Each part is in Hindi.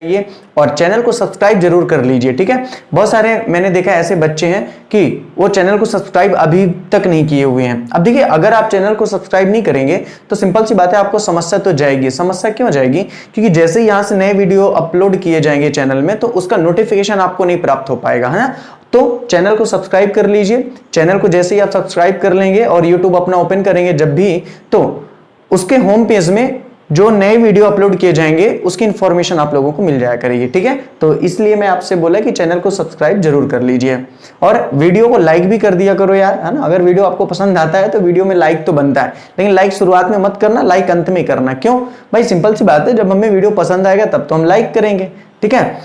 ये और चैनल को सब्सक्राइब जरूर कर लीजिए, ठीक है। बहुत सारे मैंने देखा ऐसे बच्चे हैं कि वो चैनल को सब्सक्राइब अभी तक नहीं किए हुए हैं। अब देखिए, अगर आप चैनल को सब्सक्राइब नहीं करेंगे तो सिंपल सी बात है, आपको समस्या तो जाएगी। समस्या क्यों जाएगी? क्योंकि जैसे ही यहाँ से नए वीडियो अपलोड किए जाएंगे चैनल में तो उसका नोटिफिकेशन आपको नहीं प्राप्त हो पाएगा, है ना। तो चैनल को सब्सक्राइब कर लीजिए। चैनल को जैसे ही आप सब्सक्राइब कर लेंगे और यूट्यूब अपना ओपन करेंगे जब भी, तो उसके होम पेज में जो नए वीडियो अपलोड किए जाएंगे उसकी इंफॉर्मेशन आप लोगों को मिल जाया करेगी, ठीक है। तो इसलिए मैं आपसे बोला कि चैनल को सब्सक्राइब जरूर कर लीजिए और वीडियो को लाइक भी कर दिया करो यार, है ना। अगर वीडियो आपको पसंद आता है तो वीडियो में लाइक तो बनता है, लेकिन लाइक शुरुआत में मत करना, लाइक अंत में करना। क्यों भाई? सिंपल सी बात है, जब हमें वीडियो पसंद आएगा तब तो हम लाइक करेंगे, ठीक है।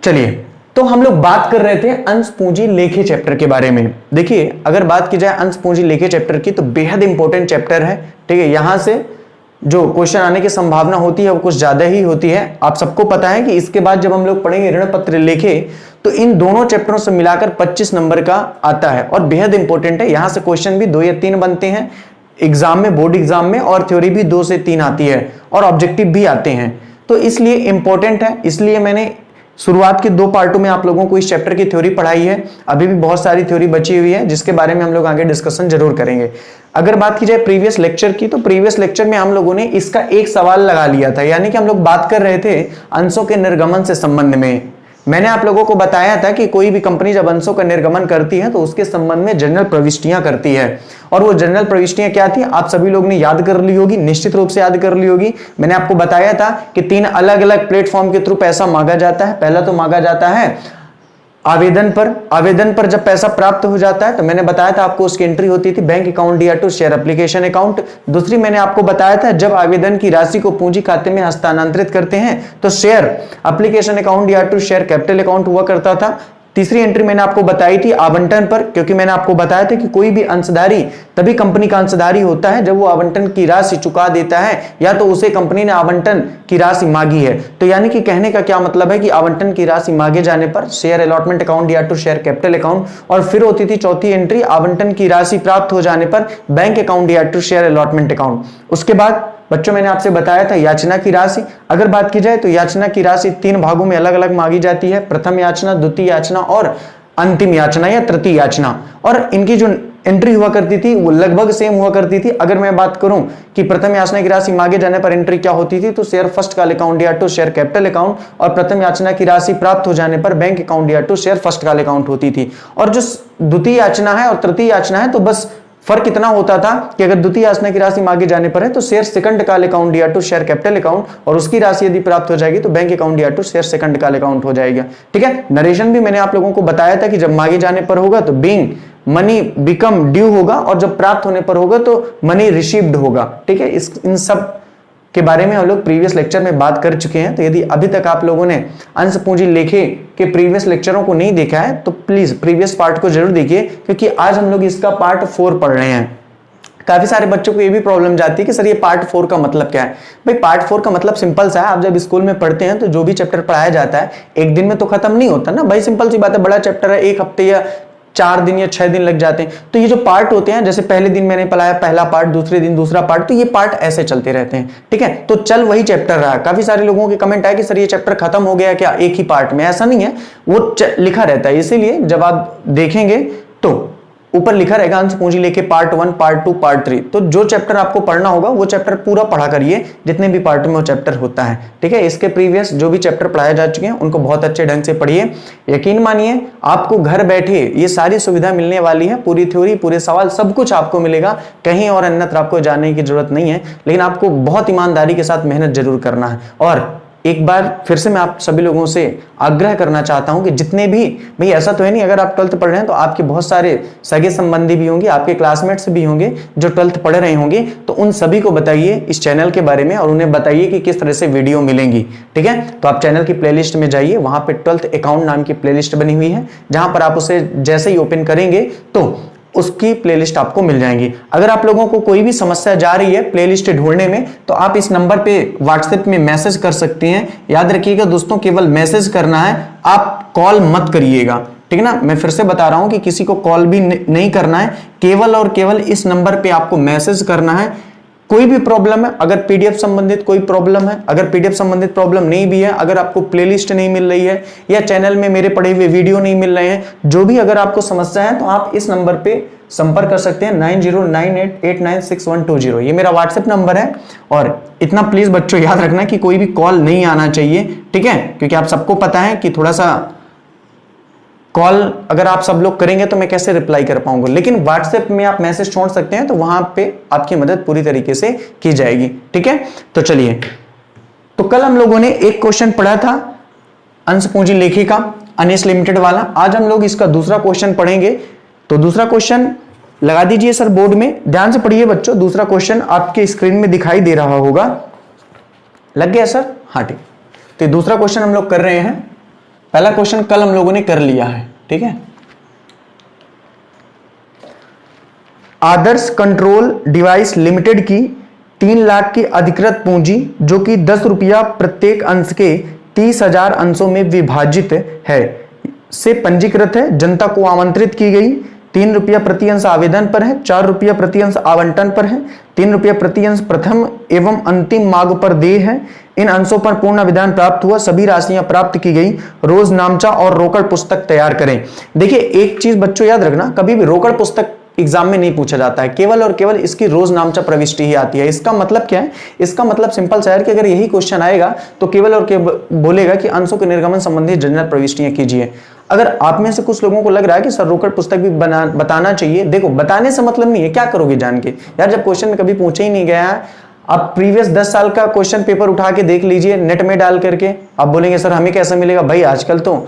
चलिए, तो हम लोग बात कर रहे थे अंश पूंजी लेखे चैप्टर के बारे में। देखिए, अगर बात की जाए अंश पूंजी लेखे चैप्टर की तो बेहद इंपॉर्टेंट चैप्टर है, ठीक है। यहां से जो क्वेश्चन आने की संभावना होती है वो कुछ ज्यादा ही होती है। आप सबको पता है कि इसके बाद जब हम लोग पढ़ेंगे ऋण पत्र लेखे तो इन दोनों चैप्टरों से मिलाकर 25 नंबर का आता है और बेहद इंपॉर्टेंट है। यहां से क्वेश्चन भी 2 या 3 बनते हैं एग्जाम में, बोर्ड एग्जाम में, और थ्योरी भी 2 से 3 आती है और ऑब्जेक्टिव भी आते हैं। तो इसलिए इंपॉर्टेंट है, इसलिए मैंने शुरुआत के 2 पार्टों में आप लोगों को इस चैप्टर की थ्योरी पढ़ाई है। अभी भी बहुत सारी थ्योरी बची हुई है जिसके बारे में हम लोग आगे डिस्कशन जरूर करेंगे। अगर बात की जाए प्रीवियस लेक्चर की तो प्रीवियस लेक्चर में हम लोगों ने इसका एक सवाल लगा लिया था, यानी कि हम लोग बात कर रहे थे अंशों के निर्गमन से संबंध में। मैंने आप लोगों को बताया था कि कोई भी कंपनी जब अंशों का निर्गमन करती है तो उसके संबंध में जनरल प्रविष्टियां करती है, और वो जनरल प्रविष्टियां क्या थी आप सभी लोग ने याद कर ली होगी, निश्चित रूप से याद कर ली होगी। मैंने आपको बताया था कि 3 अलग अलग प्लेटफॉर्म के थ्रू पैसा मांगा जाता है। पहला तो मांगा जाता है आवेदन पर जब पैसा प्राप्त हो जाता है तो मैंने बताया था आपको उसकी एंट्री होती थी बैंक अकाउंट या टू शेयर एप्लीकेशन अकाउंट। दूसरी मैंने आपको बताया था जब आवेदन की राशि को पूंजी खाते में हस्तांतरित करते हैं तो शेयर एप्लीकेशन अकाउंट या टू शेयर कैपिटल अकाउंट हुआ करता था। तीसरी एंट्री मैंने आपको बताई थी आवंटन पर, क्योंकि मैंने आपको बताया था कि कोई भी अंशधारी तभी कंपनी का अंशधारी होता है जब वो आवंटन की राशि चुका देता है या तो उसे कंपनी ने आवंटन की राशि मांगी है। तो यानी कि कहने का क्या मतलब है कि आवंटन की राशि मांगे जाने पर शेयर अलॉटमेंट अकाउंट या टू शेयर कैपिटल अकाउंट, और फिर होती थी चौथी एंट्री आवंटन की राशि प्राप्त हो जाने पर बैंक अकाउंट या टू शेयर अलॉटमेंट अकाउंट। उसके बाद बच्चों मैंने आपसे बताया था याचना की राशि। अगर बात की जाए तो याचना की राशि 3 भागों में अलग अलग मांगी जाती है, प्रथम याचना, द्वितीय याचना और अंतिम याचना या तृतीय याचना। और इनकी जो एंट्री हुआ करती थी वो लगभग सेम हुआ करती थी। अगर मैं बात करूं कि प्रथम याचना की राशि मांगे जाने पर एंट्री क्या होती थी तो शेयर फर्स्ट कॉल अकाउंट या टू शेयर कैपिटल अकाउंट, और प्रथम याचना की राशि प्राप्त हो जाने पर बैंक अकाउंट या to share first call account होती थी। और जो द्वितीय याचना है और तृतीय याचना है तो बस फर्क इतना होता था कि अगर द्वितीय याचना की राशि मांगे जाने पर है तो शेयर सेकंड कॉल अकाउंट या टू शेयर कैपिटल अकाउंट, और उसकी राशि यदि प्राप्त हो जाएगी तो बैंक अकाउंट या to share second call account हो जाएगा, ठीक है। नरेशन भी मैंने आप लोगों को बताया था कि जब मांगे जाने पर होगा तो बीइंग मनी बिकम ड्यू होगा और जब प्राप्त होने पर होगा तो मनी रिसीव्ड होगा, ठीक है। इन सब के बारे में हम लोग प्रीवियस लेक्चर में बात कर चुके हैं। तो यदि अभी तक आप लोगों ने अंश पूंजी लेखे के प्रीवियस लेक्चरों को नहीं देखा है तो प्लीज प्रीवियस पार्ट को जरूर देखिए, क्योंकि आज हम लोग इसका पार्ट 4 पढ़ रहे हैं। काफी सारे बच्चों को ये भी प्रॉब्लम जाती है कि सर ये पार्ट 4 का मतलब क्या है। भाई पार्ट 4 का मतलब सिंपल सा है, आप जब स्कूल में पढ़ते हैं तो जो भी चैप्टर पढ़ाया जाता है एक दिन में तो खत्म नहीं होता ना भाई, सिंपल सी बात है। बड़ा चैप्टर है, 1 हफ्ते या 4 दिन या 6 दिन लग जाते हैं। तो ये जो पार्ट होते हैं, जैसे पहले दिन मैंने पढ़ाया पहला पार्ट, दूसरे दिन दूसरा पार्ट, तो ये पार्ट ऐसे चलते रहते हैं, ठीक है। तो चल वही चैप्टर रहा। काफी सारे लोगों के कमेंट आए कि सर ये चैप्टर खत्म हो गया क्या एक ही पार्ट में? ऐसा नहीं है, वो लिखा रहता है। इसीलिए जब आप देखेंगे तो ऊपर लिखा रहेगा अंश पूंजी लेके पार्ट 1, पार्ट 2, पार्ट 3। तो जो चैप्टर आपको पढ़ना होगा वो चैप्टर पूरा पढ़ा करिए, जितने भी पार्ट में वो चैप्टर होता है, ठीक है। इसके प्रीवियस जो भी चैप्टर पढ़ाए जा चुके हैं उनको बहुत अच्छे ढंग से पढ़िए। यकीन मानिए आपको घर बैठे ये सारी सुविधा मिलने वाली है, पूरी थ्योरी, पूरे सवाल, सब कुछ आपको मिलेगा। कहीं और अन्यत्र आपको जाने की जरूरत नहीं है, लेकिन आपको बहुत ईमानदारी के साथ मेहनत जरूर करना है। और एक बार फिर से मैं आप सभी लोगों से आग्रह करना चाहता हूं कि जितने भी, भाई ऐसा तो है नहीं अगर आप 12th पढ़ रहे हैं तो आपके बहुत सारे सगे संबंधी भी होंगे, आपके क्लासमेट्स भी होंगे जो 12th पढ़ रहे होंगे, तो उन सभी को बताइए इस चैनल के बारे में और उन्हें बताइए कि किस तरह से वीडियो मिलेंगी, ठीक है। तो आप चैनल की प्लेलिस्ट में जाइए, वहां पे 12th अकाउंट नाम की प्लेलिस्ट बनी हुई है, जहां पर आप उसे जैसे ही ओपन करेंगे तो उसकी प्लेलिस्ट आपको मिल जाएंगी। अगर आप लोगों को कोई भी समस्या जा रही है प्लेलिस्ट ढूंढने में तो आप इस नंबर पे व्हाट्सएप में मैसेज कर सकते हैं। याद रखिएगा दोस्तों, केवल मैसेज करना है, आप कॉल मत करिएगा, ठीक है ना। मैं फिर से बता रहा हूं कि किसी को कॉल भी नहीं करना है, केवल और केवल इस नंबर पे आपको मैसेज करना है। कोई भी प्रॉब्लम है, अगर पीडीएफ संबंधित कोई प्रॉब्लम है, अगर पीडीएफ संबंधित प्रॉब्लम नहीं भी है, अगर आपको प्लेलिस्ट नहीं मिल रही है या चैनल में मेरे पढ़े हुए वीडियो नहीं मिल रहे हैं, जो भी अगर आपको समस्या है तो आप इस नंबर पे संपर्क कर सकते हैं 9098896120। ये मेरा व्हाट्सएप नंबर है। और इतना प्लीज बच्चों याद रखना कि कोई भी कॉल नहीं आना चाहिए, ठीक है, क्योंकि आप सबको पता है कि थोड़ा सा कॉल अगर आप सब लोग करेंगे तो मैं कैसे रिप्लाई कर पाऊंगा, लेकिन व्हाट्सएप में आप मैसेज छोड़ सकते हैं तो वहां पे आपकी मदद पूरी तरीके से की जाएगी, ठीक है। तो चलिए, तो कल हम लोगों ने एक क्वेश्चन पढ़ा था अंश पूंजी लेखिका अनिश लिमिटेड वाला। आज हम लोग इसका दूसरा क्वेश्चन पढ़ेंगे। तो दूसरा क्वेश्चन लगा दीजिए सर बोर्ड में, ध्यान से पढ़िए बच्चों। दूसरा क्वेश्चन आपके स्क्रीन में दिखाई दे रहा होगा, लग गया सर? हाँ ठीक। तो दूसरा क्वेश्चन हम लोग कर रहे हैं। पहला क्वेश्चन कल हम लोगों ने कर लिया है, ठीक है। आदर्श कंट्रोल डिवाइस लिमिटेड की 3 लाख की अधिकृत पूंजी जो कि 10 रुपया प्रत्येक अंश के 30,000 अंशों में विभाजित है से पंजीकृत है, जनता को आमंत्रित की गई। 3 रुपया प्रति अंश आवेदन पर है, 4 रुपया प्रति अंश आवंटन पर है, 3 रुपया प्रति अंश प्रथम एवं अंतिम मांग पर देय है। इन अंशों पर पूर्ण विधान प्राप्त हुआ, सभी राशियां प्राप्त की गई। रोज नामचा और रोकड़ पुस्तक तैयार करें। देखिए एक चीज बच्चों याद रखना, कभी भी रोकड़ पुस्तक एग्जाम में नहीं पूछा जाता है, केवल और केवल इसकी रोज नामचा प्रविष्टि ही आती है। इसका मतलब क्या है? इसका मतलब सिंपल सा है कि अगर यही क्वेश्चन आएगा तो केवल और केवल बोलेगा कि अंशों के निर्गमन संबंधी जनरल प्रविष्टियां कीजिए। अगर आप में से कुछ लोगों को लग रहा है कि सर रोकड़ पुस्तक भी बताना चाहिए, देखो बताने से मतलब नहीं है, क्या करोगे जान के यार, जब क्वेश्चन में कभी पूछा ही नहीं गया है। आप प्रीवियस 10 साल का क्वेश्चन पेपर उठा के देख लीजिए नेट में डाल करके, आप बोलेंगे सर हमें कैसा मिलेगा? भाई आजकल तो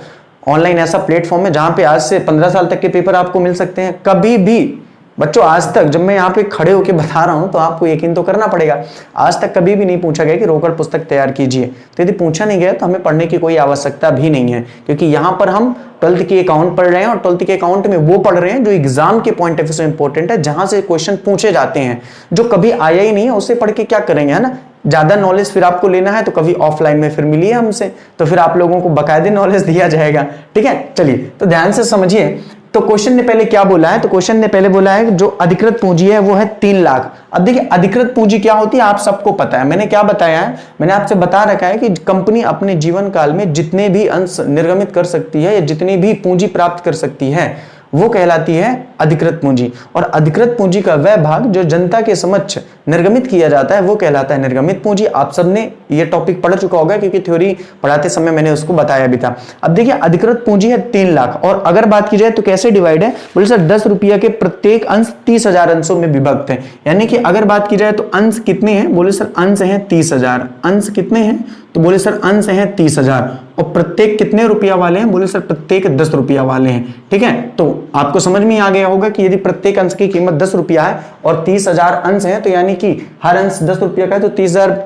ऑनलाइन ऐसा प्लेटफॉर्म है जहां पे आज से 15 साल तक के पेपर आपको मिल सकते हैं। कभी भी बच्चों आज तक जब मैं यहाँ पे खड़े होके बता रहा हूं तो आपको यकीन तो करना पड़ेगा, आज तक कभी भी नहीं पूछा गया कि रोकड़ पुस्तक तैयार कीजिए। तो यदि पूछा नहीं गया तो हमें पढ़ने की कोई आवश्यकता भी नहीं है, क्योंकि यहाँ पर हम 12th के अकाउंट पढ़ रहे हैं और 12th के अकाउंट में वो पढ़ रहे हैं जो एग्जाम के पॉइंट ऑफ व्यू से इंपॉर्टेंट है, जहां से क्वेश्चन पूछे जाते हैं। जो कभी आया ही नहीं है उसे पढ़ के क्या करेंगे, है ना। ज्यादा नॉलेज फिर आपको लेना है तो कभी ऑफलाइन में फिर मिलिए हमसे, तो फिर आप लोगों को बकायदे नॉलेज दिया जाएगा, ठीक है। चलिए तो ध्यान से समझिए। तो क्वेश्चन ने पहले क्या बोला है? तो क्वेश्चन ने पहले बोला है जो अधिकृत पूंजी है वो है 3 लाख। अब देखिए अधिकृत पूंजी क्या होती है आप सबको पता है, मैंने क्या बताया है, मैंने आपसे बता रखा है कि कंपनी अपने जीवन काल में जितने भी अंश निर्गमित कर सकती है या जितनी भी पूंजी प्राप्त कर सकती है वो कहलाती है अधिकृत पूंजी। और अधिकृत पूंजी का वह भाग जो जनता के समक्ष निर्गमित किया जाता है वो कहलाता है निर्गमित पूंजी। आप सबने ये टॉपिक पढ़ चुका होगा क्योंकि थ्योरी पढ़ाते समय मैंने उसको बताया भी था। अब देखिए अधिकृत पूंजी है 3 लाख, और अगर बात की जाए तो कैसे डिवाइड है? बोले सर 10 रुपया के प्रत्येक अंश 30,000 अंशों में विभक्त है। यानी कि अगर बात की जाए तो अंश कितने हैं? बोले सर अंश हैं 30,000। अंश कितने हैं? तो बोले सर अंश हैं 30,000। और प्रत्येक कितने रुपया वाले हैं? बोले सर प्रत्येक 10 रुपया वाले हैं, ठीक है। तो आपको समझ में आ गया होगा कि यदि प्रत्येक अंश की कीमत 10 रुपया है और 30,000 अंश है तो यानी कि हर अंश 10 रुपया का है तो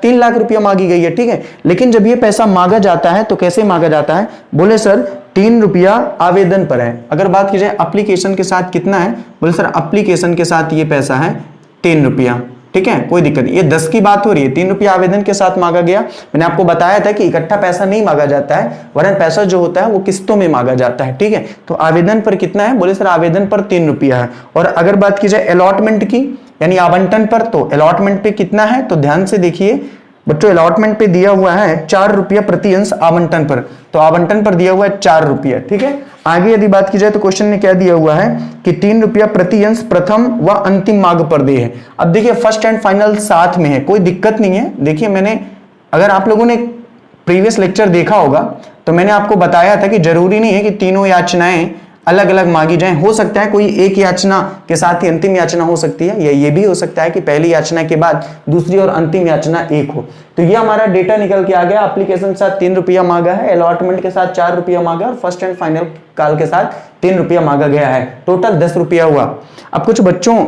3 लाख रुपया मांगी गई है, ठीक है। लेकिन जब ये पैसा मांगा जाता है तो कैसे मांगा जाता है? बोले सर 3 रुपया आवेदन पर है। अगर बात की जाए एप्लीकेशन के साथ कितना है? बोले सर एप्लीकेशन के साथ ये पैसा है 3 रुपया, ठीक है, कोई दिक्कत नहीं। ये 10 की बात हो रही है, 3 रुपया आवेदन के साथ मांगा गया। मैंने आपको बताया था कि इकट्ठा पैसा नहीं मांगा जाता है, वरन पैसा जो होता है वो किस्तों में मांगा जाता है, ठीक है। तो आवेदन पर कितना है? बोले सर आवेदन पर 3 रुपया है। और अगर बात की जाए अलॉटमेंट की यानी आवंटन पर, तो अलॉटमेंट पे कितना है? तो ध्यान से देखिए बच्चों, अलॉटमेंट पे दिया हुआ है 4 रुपया प्रति अंश आवंटन पर, तो आवंटन पर दिया हुआ है 4 रुपया, ठीक है। आगे यदि बात की जाए तो क्वेश्चन में क्या दिया हुआ है कि 3 रुपया प्रति अंश प्रथम व अंतिम मांग पर दे है। अब देखिए फर्स्ट एंड फाइनल साथ में है, कोई दिक्कत नहीं है। देखिए मैंने, अगर आप लोगों ने प्रीवियस लेक्चर देखा होगा तो मैंने आपको बताया था कि जरूरी नहीं है कि तीनों याचनाएं अलग अलग मांगी जाएं। हो सकता है कोई एक याचना के साथ ही अंतिम याचना हो सकती है, या ये भी हो सकता है कि पहली याचना के बाद दूसरी और अंतिम याचना एक हो। तो ये हमारा डेटा निकल के आ गया। एप्लीकेशन के साथ 3 रुपया मांगा है, अलॉटमेंट के साथ 4 रुपया मांगा और फर्स्ट एंड फाइनल काल के साथ 3 रुपया मांगा गया है, टोटल 10 रुपया हुआ। अब कुछ बच्चों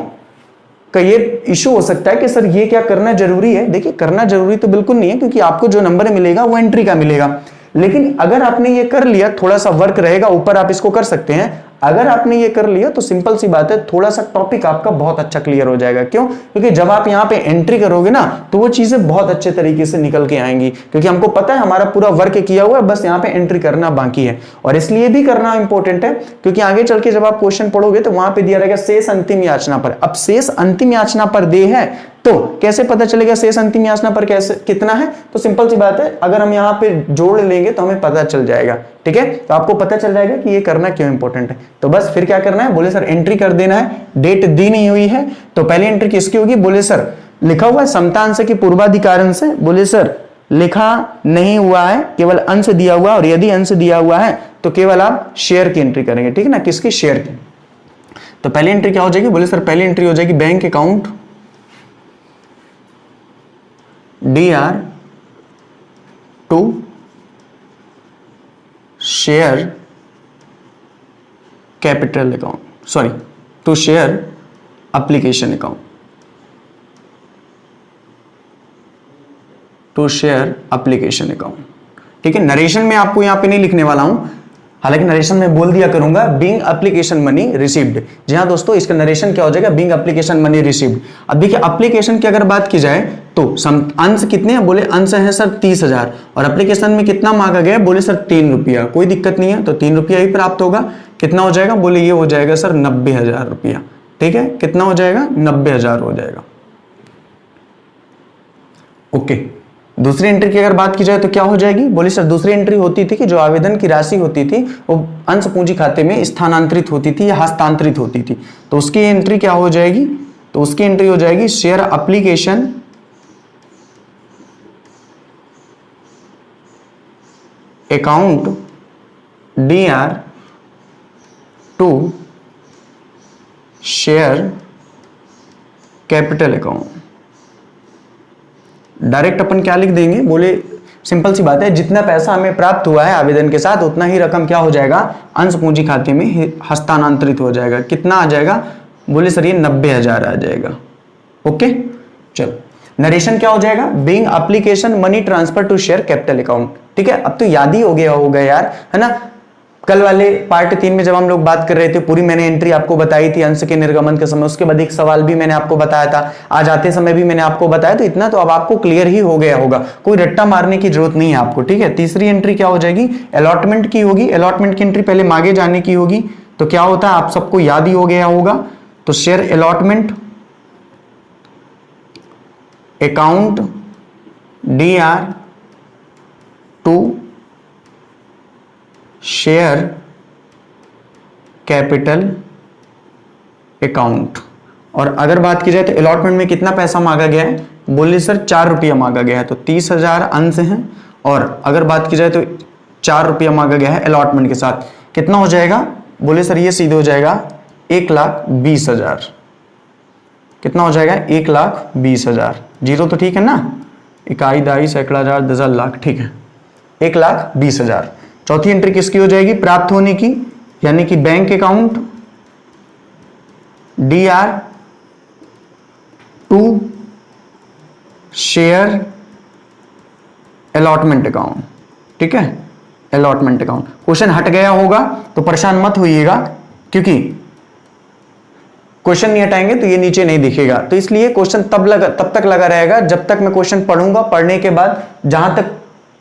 का ये इशू हो सकता है कि सर ये क्या करना जरूरी है? देखिए करना जरूरी तो बिल्कुल नहीं है, क्योंकि आपको जो नंबर मिलेगा वो एंट्री का मिलेगा। लेकिन अगर आपने ये कर लिया, थोड़ा सा वर्क रहेगा ऊपर, आप इसको कर सकते हैं। अगर आपने ये कर लिया तो सिंपल सी बात है, थोड़ा सा टॉपिक आपका बहुत अच्छा क्लियर हो जाएगा। क्यों? क्योंकि जब आप यहाँ पे एंट्री करोगे ना तो वो चीजें बहुत अच्छे तरीके से निकल के आएंगी, क्योंकि हमको पता है हमारा पूरा वर्क किया हुआ है, बस यहाँ पे एंट्री करना बाकी है। और इसलिए भी करना इंपॉर्टेंट है क्योंकि आगे चल के जब आप क्वेश्चन पढ़ोगे तो वहां पे दिया रहेगा शेष अंतिम याचना पर। अब शेष अंतिम याचना पर दे है, तो कैसे पता चलेगा शेष अंतिम याचना पर कैसे कितना है? तो सिंपल सी बात है, अगर हम यहाँ पे जोड़ लेंगे तो हमें पता चल जाएगा। ठीक है, तो आपको पता चल जाएगा कि ये करना क्यों इंपॉर्टेंट है। तो बस फिर क्या करना है, बोले सर एंट्री कर देना है, डेट दी नहीं हुई है तो पहली एंट्री किसकी होगी? बोले सर लिखा हुआ है समता अंश की पूर्वाधिकार अंश है, बोले सर लिखा नहीं हुआ है, केवल अंश दिया हुआ है, और यदि अंश दिया हुआ है तो केवल आप शेयर की एंट्री करेंगे। ठीक है ना, किसकी? शेयर की। तो पहली एंट्री क्या हो जाएगी? बोले सर पहली एंट्री हो जाएगी bank account DR to share capital account, sorry to share application account, to share application account. ठीक है, नरेशन में आपको यहां पे नहीं लिखने वाला हूं, हालांकि नरेशन में बोल दिया करूंगा बीइंग एप्लीकेशन मनी रिसीव्ड। जी हाँ दोस्तों, इसका नरेशन क्या हो जाएगा? Being application money received. अब देखिए एप्लीकेशन की अगर बात की जाए तो अंश कितने हैं? बोले अंश है सर 30,000, और एप्लीकेशन में कितना मांगा गया? बोले सर 3 रुपया। कोई दिक्कत नहीं है, तो 3 रुपया ही प्राप्त होगा। कितना हो जाएगा? बोले ये हो जाएगा सर 90,000 रुपया। ठीक है, कितना हो जाएगा? 90,000 हो जाएगा। ओके, दूसरी एंट्री की अगर बात की जाए तो क्या हो जाएगी? बोले सर दूसरी एंट्री होती थी कि जो आवेदन की राशि होती थी वो अंश पूंजी खाते में स्थानांतरित होती थी या हस्तांतरित होती थी, तो उसकी एंट्री क्या हो जाएगी? तो उसकी एंट्री हो जाएगी share application account DR to share capital account. Direct अपन क्या लिख देंगे? बोले सिंपल सी बात है, जितना पैसा हमें प्राप्त हुआ है आवेदन के साथ उतना ही रकम क्या हो जाएगा? अंश पूंजी खाते में हस्तांतरित हो जाएगा। कितना आ जाएगा? बोले सर ये 90,000 आ जाएगा। ओके, चलो नरेशन क्या हो जाएगा? Being application money transfer to share capital account. ठीक है, अब तो याद ही हो गया होगा यार, है ना। कल वाले पार्ट 3 में जब हम लोग बात कर रहे थे पूरी मैंने एंट्री आपको बताई थी अंश के निर्गमन के समय, उसके बाद एक सवाल भी मैंने आपको बताया था, आज आते समय भी मैंने आपको बताया, तो इतना तो अब आपको क्लियर ही हो गया होगा, कोई रट्टा मारने की जरूरत नहीं है आपको। ठीक है, तीसरी एंट्री क्या हो जाएगी? अलॉटमेंट की होगी। अलॉटमेंट की एंट्री पहले मांगे जाने की होगी, तो क्या होता है आप सबको याद ही हो गया होगा। तो share allotment account DR to share capital account. और अगर बात की जाए तो अलॉटमेंट में कितना पैसा मांगा गया है? बोले सर 4 रुपया मांगा गया है, तो 30,000 अंश है, और अगर बात की जाए तो 4 रुपया मांगा गया है अलॉटमेंट के साथ। कितना हो जाएगा? बोले सर ये सीधे हो जाएगा 1,20,000। कितना हो जाएगा? 1,20,000। जीरो तो ठीक है ना, इकाई दाई सैकड़ा हजार दशा लाख। ठीक है, 1,20,000। चौथी एंट्री किसकी हो जाएगी? प्राप्त होने की, यानी कि bank account DR to share allotment account. ठीक है, अलॉटमेंट अकाउंट। क्वेश्चन हट गया होगा तो परेशान मत होइएगा, क्योंकि क्वेश्चन नहीं हटाएंगे तो ये नीचे नहीं दिखेगा, तो इसलिए क्वेश्चन तब तक लगा रहेगा जब तक मैं क्वेश्चन पढ़ूंगा। पढ़ने के बाद जहां तक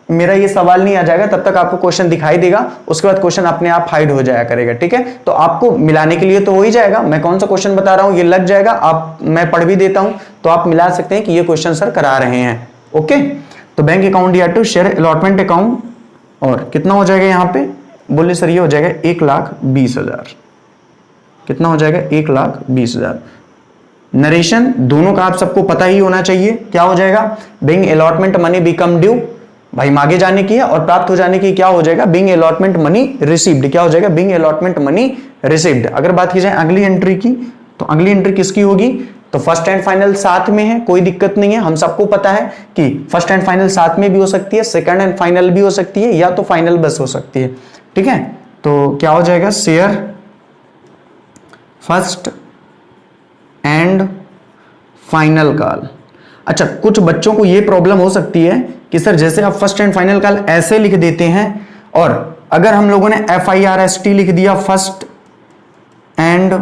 मेरा ये सवाल नहीं आ जाएगा तब तक आपको क्वेश्चन दिखाई देगा, उसके बाद क्वेश्चन अपने आप हाइड हो जाया करेगा। ठीक है, तो आपको मिलाने के लिए तो हो ही जाएगा, मैं कौन सा क्वेश्चन बता रहा हूं ये लग जाएगा, आप मैं पढ़ भी देता हूं तो आप मिला सकते हैं कि ये क्वेश्चन सर करा रहे हैं। ओके, तो bank account DR to share allotment account, और कितना हो जाएगा यहाँ पे? बोले सर ये हो जाएगा 1,20,000। कितना हो जाएगा? 1,20,000। नरेशन दोनों का आप सबको पता ही होना चाहिए, क्या हो जाएगा? Being allotment money become due, भाई मांगे जाने की है, और प्राप्त हो जाने की क्या हो जाएगा? Being allotment money received. क्या हो जाएगा? Being allotment money received. अगर बात की जाए अगली एंट्री की, तो अगली एंट्री किसकी होगी? तो फर्स्ट एंड फाइनल साथ में है, कोई दिक्कत नहीं है, हम सबको पता है कि फर्स्ट एंड फाइनल साथ में भी हो सकती है, सेकंड एंड फाइनल भी हो सकती है, या तो फाइनल बस हो सकती है। ठीक है, तो क्या हो जाएगा? Share first and final call. अच्छा, कुछ बच्चों को यह प्रॉब्लम हो सकती है कि सर जैसे आप फर्स्ट एंड फाइनल कॉल ऐसे लिख देते हैं, और अगर हम लोगों ने FIRST लिख दिया फर्स्ट एंड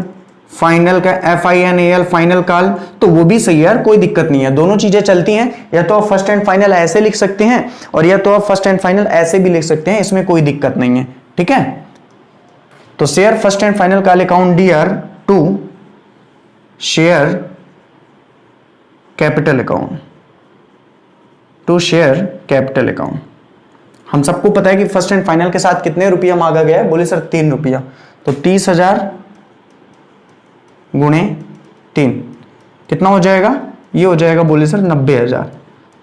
फाइनल का FINAL फाइनल कॉल, तो वो भी सही है यार, कोई दिक्कत नहीं है, दोनों चीजें चलती हैं। या तो आप फर्स्ट एंड फाइनल ऐसे लिख सकते हैं, और या तो आप फर्स्ट एंड फाइनल ऐसे भी लिख सकते हैं, इसमें कोई दिक्कत नहीं है। ठीक है, तो share first and final call account DR to share capital account, to share capital account. हम सबको पता है कि फर्स्ट एंड फाइनल के साथ कितने रुपया मांगा गया है, बोले सर 3 रुपया, तो 30,000 गुणे 3 कितना हो जाएगा, ये हो जाएगा बोले सर 90,000।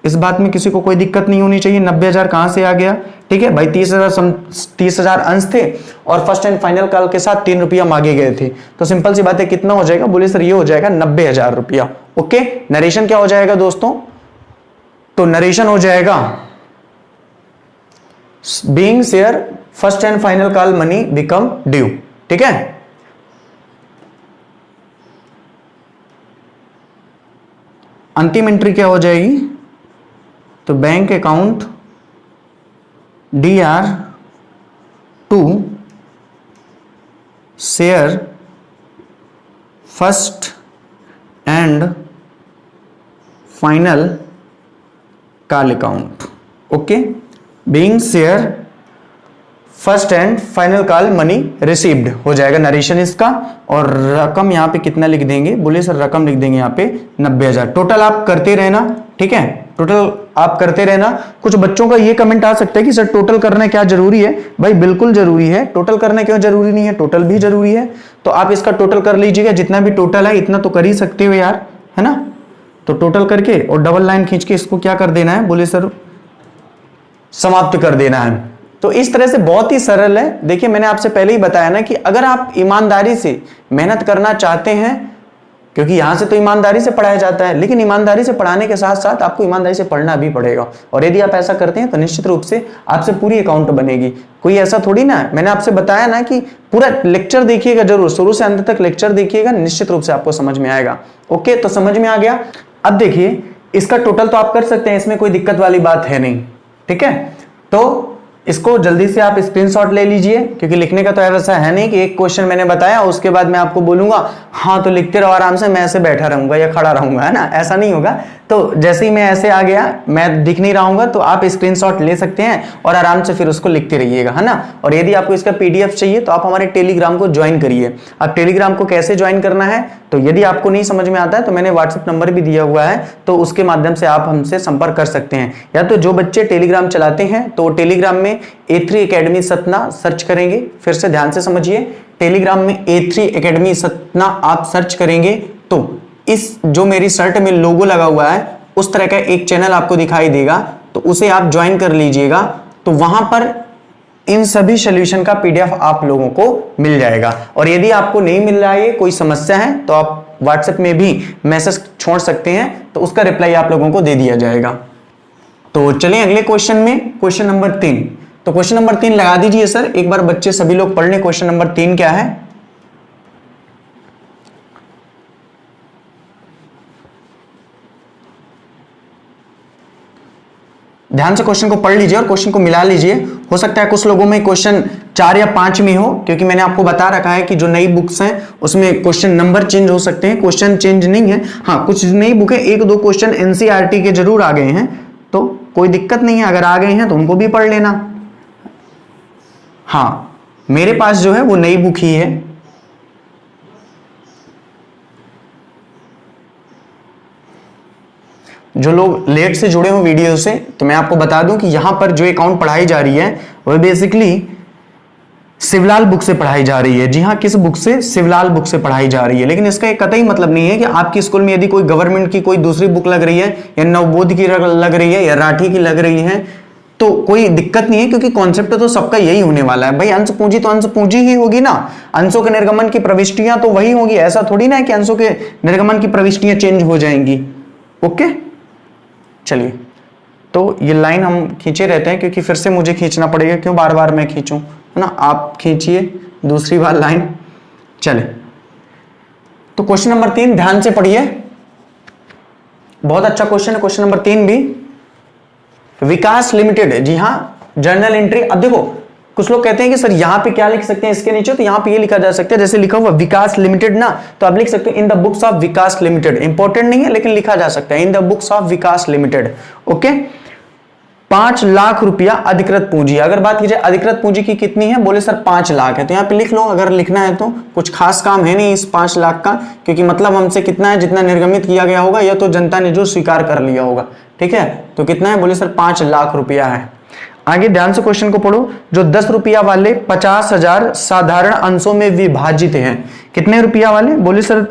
इस बात में किसी को कोई दिक्कत नहीं होनी चाहिए, 90,000 कहां से आ गया, ठीक है भाई, 30,000 अंश थे और फर्स्ट एंड फाइनल कॉल के साथ 3 रुपया मांगे गए थे, तो सिंपल सी बात है कितना हो जाएगा, बोले सर ये हो जाएगा 90,000 रुपया। ओके, नरेशन क्या हो जाएगा दोस्तों, तो नरेशन हो जाएगा being share first and final call money become due, ठीक है। अंतिम एंट्री क्या हो जाएगी, तो bank account DR to share first and final call account. Okay, being share first and final call money received हो जाएगा नरेशन इसका, और रकम यहां पे कितना लिख देंगे, बोले सर रकम लिख देंगे यहां पे 90,000। टोटल आप करते रहना, ठीक है, टोटल आप करते रहना। कुछ बच्चों का ये कमेंट आ सकता है कि सर टोटल करना क्या जरूरी है, भाई बिल्कुल जरूरी है। टोटल करना क्यों जरूरी नहीं है, टोटल भी जरूरी है, तो आप इसका टोटल कर लीजिएगा, जितना भी टोटल है इतना तो कर ही सकते हो यार, है ना। तो टोटल करके और डबल लाइन खींच के इसको क्या कर देना है, बोले सर समाप्त कर देना है। तो इस तरह से बहुत ही सरल है। देखिए मैंने आपसे पहले ही बताया ना कि अगर आप ईमानदारी से मेहनत करना चाहते हैं, क्योंकि यहां से तो ईमानदारी से पढ़ाया जाता है, लेकिन ईमानदारी से पढ़ाने के साथ साथ आपको ईमानदारी से पढ़ना भी पड़ेगा, और यदि आप ऐसा करते हैं तो निश्चित रूप से आपसे पूरी अकाउंट बनेगी। कोई ऐसा थोड़ी ना है, मैंने आपसे बताया ना कि पूरा लेक्चर देखिएगा जरूर, शुरू से अंत तक लेक्चर देखिएगा, निश्चित रूप से आपको समझ में आएगा। ओके, तो समझ में आ गया। अब देखिए इसका टोटल तो आप कर सकते हैं, इसमें कोई दिक्कत वाली बात है नहीं, ठीक है। तो इसको जल्दी से आप स्क्रीनशॉट ले लीजिए, क्योंकि लिखने का तो ऐसा है नहीं कि एक क्वेश्चन मैंने बताया उसके बाद मैं आपको बोलूंगा हाँ तो लिखते रहो आराम से, मैं ऐसे बैठा रहूंगा या खड़ा रहूंगा, है ना, ऐसा नहीं होगा। तो जैसे ही मैं ऐसे आ गया, मैं दिख नहीं रहूंगा, तो आप स्क्रीनशॉट ले सकते हैं और आराम से फिर उसको लिखते रहिएगा, है ना। और यदि आपको इसका PDF चाहिए तो आप हमारे टेलीग्राम को ज्वाइन करिए। अब टेलीग्राम को कैसे ज्वाइन करना है, तो यदि आपको नहीं समझ में आता है तो मैंने व्हाट्सएप नंबर भी दिया हुआ है, तो उसके माध्यम से आप हमसे संपर्क कर सकते हैं। या तो जो बच्चे टेलीग्राम चलाते हैं तो टेलीग्राम में A3 Academy सतना सर्च करेंगे, फिर से ध्यान से समझिए, टेलीग्राम में A3 Academy सतना आप सर्च करेंगे तो इस जो मेरी शर्ट में लोगो लगा हुआ है उस तरह का एक चैनल आपको दिखाई देगा, तो उसे आप ज्वाइन कर लीजिएगा। तो वहां पर इन सभी सॉल्यूशन का PDF आप लोगों को मिल जाएगा। और यदि आपको नहीं मिल रहा है, कोई समस्या है, तो आप व्हाट्सएप में भी मैसेज छोड़ सकते हैं, तो उसका रिप्लाई आप लोगों को दे दिया जाएगा। तो चलिए अगले क्वेश्चन में, क्वेश्चन नंबर 3। तो क्वेश्चन नंबर 3 लगा दीजिए सर, एक बार बच्चे सभी लोग पढ़ लें। क्वेश्चन नंबर 3 क्या है, ध्यान से क्वेश्चन को पढ़ लीजिए और क्वेश्चन को मिला लीजिए। हो सकता है कुछ लोगों में क्वेश्चन 4 या 5 में हो, क्योंकि मैंने आपको बता रखा है कि जो नई बुक्स हैं उसमें क्वेश्चन नंबर चेंज हो सकते हैं, क्वेश्चन चेंज नहीं है। हाँ, कुछ नई बुक है, 1-2 क्वेश्चन NCERT के जरूर आ गए हैं, तो कोई दिक्कत नहीं है, अगर आ गए हैं तो उनको भी पढ़ लेना। हाँ, मेरे पास जो है वो नई बुक ही है। जो लोग लेट से जुड़े हो वीडियो से, तो मैं आपको बता दूं कि यहां पर जो अकाउंट पढ़ाई जा रही है वह बेसिकली शिवलाल बुक से पढ़ाई जा रही है। जी हाँ, किस बुक से, शिवलाल बुक से पढ़ाई जा रही है। लेकिन इसका एक कतई मतलब नहीं है कि आपकी स्कूल में यदि कोई गवर्नमेंट की कोई दूसरी बुक लग रही है, या नवबोध की लग रही है, या राठी की लग रही है, तो कोई दिक्कत नहीं है, क्योंकि कॉन्सेप्ट तो सबका यही होने वाला है। भाई अंश पूंजी तो अंश पूंजी ही होगी ना, अंशों के निर्गमन की प्रविष्टियां तो वही होगी। ऐसा थोड़ी ना है कि अंशों के निर्गमन की प्रविष्टियां चेंज हो जाएंगी। ओके, चलिए, तो ये लाइन हम खींचे रहते हैं, क्योंकि फिर से मुझे खींचना पड़ेगा, क्यों बार बार मैं खींचूं, है ना। आप खींचिए दूसरी बार लाइन। चले, तो क्वेश्चन नंबर 3 ध्यान से पढ़िए, बहुत अच्छा क्वेश्चन है क्वेश्चन नंबर 3 भी। विकास लिमिटेड, जी हाँ, जर्नल एंट्री। अब देखो कुछ लोग कहते हैं कि सर यहाँ पे क्या लिख सकते हैं इसके नीचे, तो यहाँ पे ये लिखा जा सकता है, जैसे लिखा हुआ विकास लिमिटेड ना, तो आप लिख सकते हो in the books of Vikas limited. Important नहीं है लेकिन लिखा जा सकता है in the books of Vikas limited. Okay, 5 lakh रुपया अधिकृत पूंजी। अगर बात की जाए अधिकृत पूंजी की कितनी है, बोले सर 5 लाख है, तो यहाँ पे लिख लो, अगर लिखना है तो कुछ खास काम है नहीं इस 5 लाख का, क्योंकि मतलब हमसे कितना है, जितना निर्गमित किया गया होगा या तो जनता ने जो स्वीकार कर लिया होगा, ठीक है। तो कितना है, बोले सर 5 लाख रुपया है। आगे ध्यान से क्वेश्चन को पढ़ो। जो 10 रुपया वाले 50,000 साधारण अंशों में विभाजित हैं। कितने रुपया वाले, बोले सर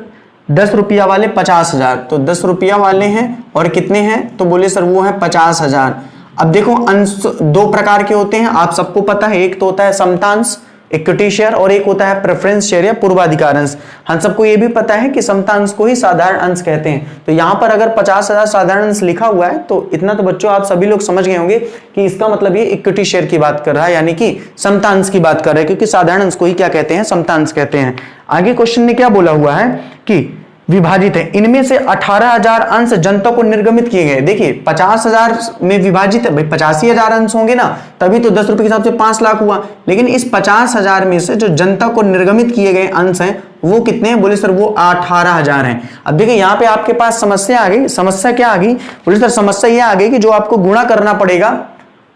10 रुपया वाले 50,000, तो 10 रुपया वाले हैं और कितने हैं, तो बोले सर वो है 50,000। अब देखो अंश दो प्रकार के होते हैं, आप सबको पता है, एक तो होता है समतांश इक्विटी शेयर और एक होता है प्रेफरेंस शेयर या पूर्वाधिकार अंश। हम सबको ये भी पता है कि समतांश को ही साधारण अंश कहते हैं। तो यहाँ पर अगर 50,000 साधारण अंश लिखा हुआ है तो इतना तो बच्चों आप सभी लोग समझ गए होंगे कि इसका मतलब ये इक्विटी शेयर की बात कर रहा है, यानी कि समतांश की बात कर रहा है, क्योंकि साधारण अंश को ही क्या कहते हैं, समतांश कहते हैं। आगे क्वेश्चन में क्या बोला हुआ है कि विभाजित है, इनमें से 18,000 अंश जनता को निर्गमित किए गए। देखिए 50,000 में विभाजित है, भाई 85,000 अंश होंगे ना, तभी तो 10 रुपए के हिसाब से 5 लाख हुआ। लेकिन इस 50,000 में से जो जनता को निर्गमित किए गए अंश हैं वो कितने हैं, बोले सर वो 18,000 हैं। अब देखिए यहाँ पे आपके पास समस्या आ गई। समस्या क्या आ गई, बोले सर समस्या ये आ गई कि जो आपको गुणा करना पड़ेगा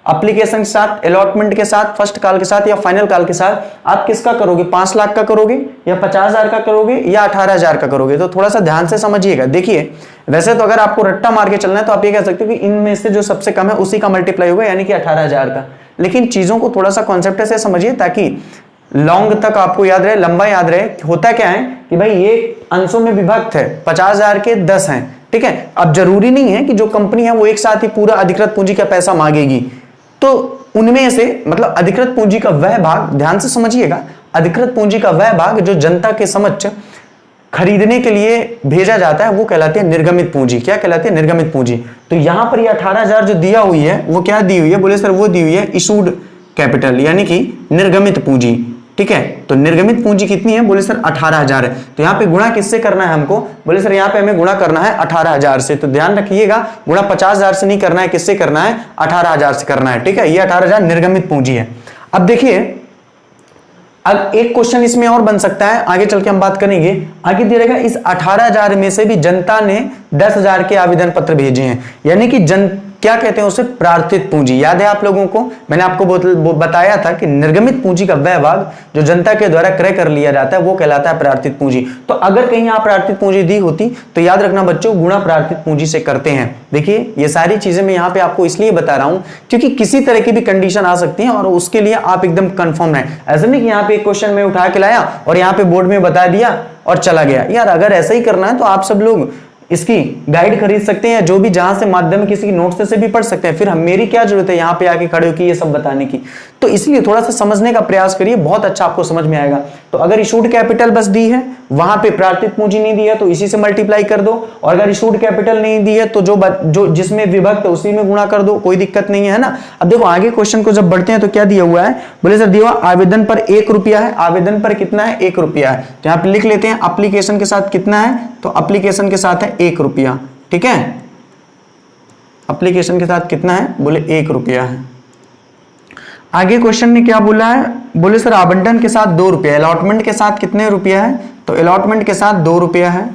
एप्लीकेशन के साथ, अलॉटमेंट के साथ, फर्स्ट कॉल के साथ या फाइनल कॉल के साथ, आप किसका करोगे, 5 लाख का करोगे या 50,000 का करोगे या 18,000 का करोगे। तो थोड़ा सा ध्यान से समझिएगा। देखिए वैसे तो अगर आपको रट्टा मार के चलना है तो आप ये कह सकते हो कि इनमें से जो सबसे कम है उसी का मल्टीप्लाई होगा, यानी कि 18,000 का। लेकिन चीजों को थोड़ा सा कॉन्सेप्ट से समझिए ताकि लॉन्ग तक आपको याद रहे, लंबा याद रहे। होता क्या है कि भाई ये अंशों में विभक्त है, 50,000 के 10 हैं, ठीक है। अब जरूरी नहीं है कि जो कंपनी है वो एक साथ ही पूरा अधिकृत पूंजी का पैसा मांगेगी, तो उनमें से मतलब अधिकृत पूंजी का वह भाग, ध्यान से समझिएगा, अधिकृत पूंजी का वह भाग जो जनता के समक्ष खरीदने के लिए भेजा जाता है वो कहलाती है निर्गमित पूंजी। क्या कहलाती है, निर्गमित पूंजी। तो यहां पर ये 18,000 जो दिया हुई है वो क्या दी हुई है, बोले सर वो दी हुई है इशूड कैपिटल, यानी कि निर्गमित पूंजी, ठीक है। तो निर्गमित पूंजी कितनी है, बोले सर 18,000 है। तो यहाँ पे गुणा किससे करना है हमको, बोले सर यहाँ पे हमें गुणा करना है 18,000 से। तो ध्यान रखिएगा गुणा 50,000 से नहीं करना है, किससे करना है, 18,000 से करना है, ठीक है। ये 18,000 निर्गमित पूंजी है। अब देखिए अब एक क्वेश्चन इसमें और बन सकता है, आगे चल के हम बात करेंगे। आगे दिया रहेगा इस 18,000 में से भी जनता ने 10,000 के आवेदन पत्र भेजे हैं, यानी कि क्या कहते हैं उसे, प्रार्थित पूंजी। याद है आप लोगों को, मैंने आपको बताया था कि निर्गमित पूंजी का वह भाग जो जनता के द्वारा क्रय कर लिया जाता है वो कहलाता है प्रार्थित पूंजी। तो अगर कहीं आप प्रार्थित पूंजी दी होती तो याद रखना बच्चों, गुणा प्रार्थित पूंजी से करते हैं। देखिए ये सारी चीजें मैं यहाँ पे आपको इसलिए बता रहा हूं क्योंकि किसी तरह की भी कंडीशन आ सकती है और उसके लिए आप एकदम कंफर्म रहें। ऐसा नहीं कि यहाँ पे एक क्वेश्चन में उठा के लाया और यहाँ पे बोर्ड में बता दिया और चला गया। यार अगर ऐसा ही करना है तो आप सब लोग इसकी गाइड खरीद सकते हैं, जो भी जहां से माध्यम किसी की नोट से भी पढ़ सकते हैं। फिर हम मेरी क्या जरूरत है यहाँ पे आके खड़े होकर ये सब बताने की। तो इसलिए थोड़ा सा समझने का प्रयास करिए, बहुत अच्छा आपको समझ में आएगा। तो अगर इशूड कैपिटल बस दी है, वहां पे प्रार्थित पूंजी नहीं दी है तो इसी से मल्टीप्लाई कर दो, और अगर इशूड कैपिटल नहीं दी है तो जो जिसमें विभक्त है उसी में गुणा कर दो, कोई दिक्कत नहीं है ना। अब देखो आगे क्वेश्चन को जब बढ़ते हैं तो क्या दिया हुआ है, बोले सर दिया हुआ आवेदन पर 1 रुपया है। आवेदन पर कितना है, 1 रुपया है। तो यहाँ पे लिख लेते हैं एप्लीकेशन के साथ कितना है, तो एप्लीकेशन के साथ है 1 रुपया, ठीक है। एप्लीकेशन के साथ कितना है, बोले 1 रुपया है। आगे क्वेश्चन ने क्या बोला है, बोले सर आवंटन के साथ 2 रुपया, अलॉटमेंट के साथ कितने रुपया है, तो अलॉटमेंट के साथ 2 रुपया है।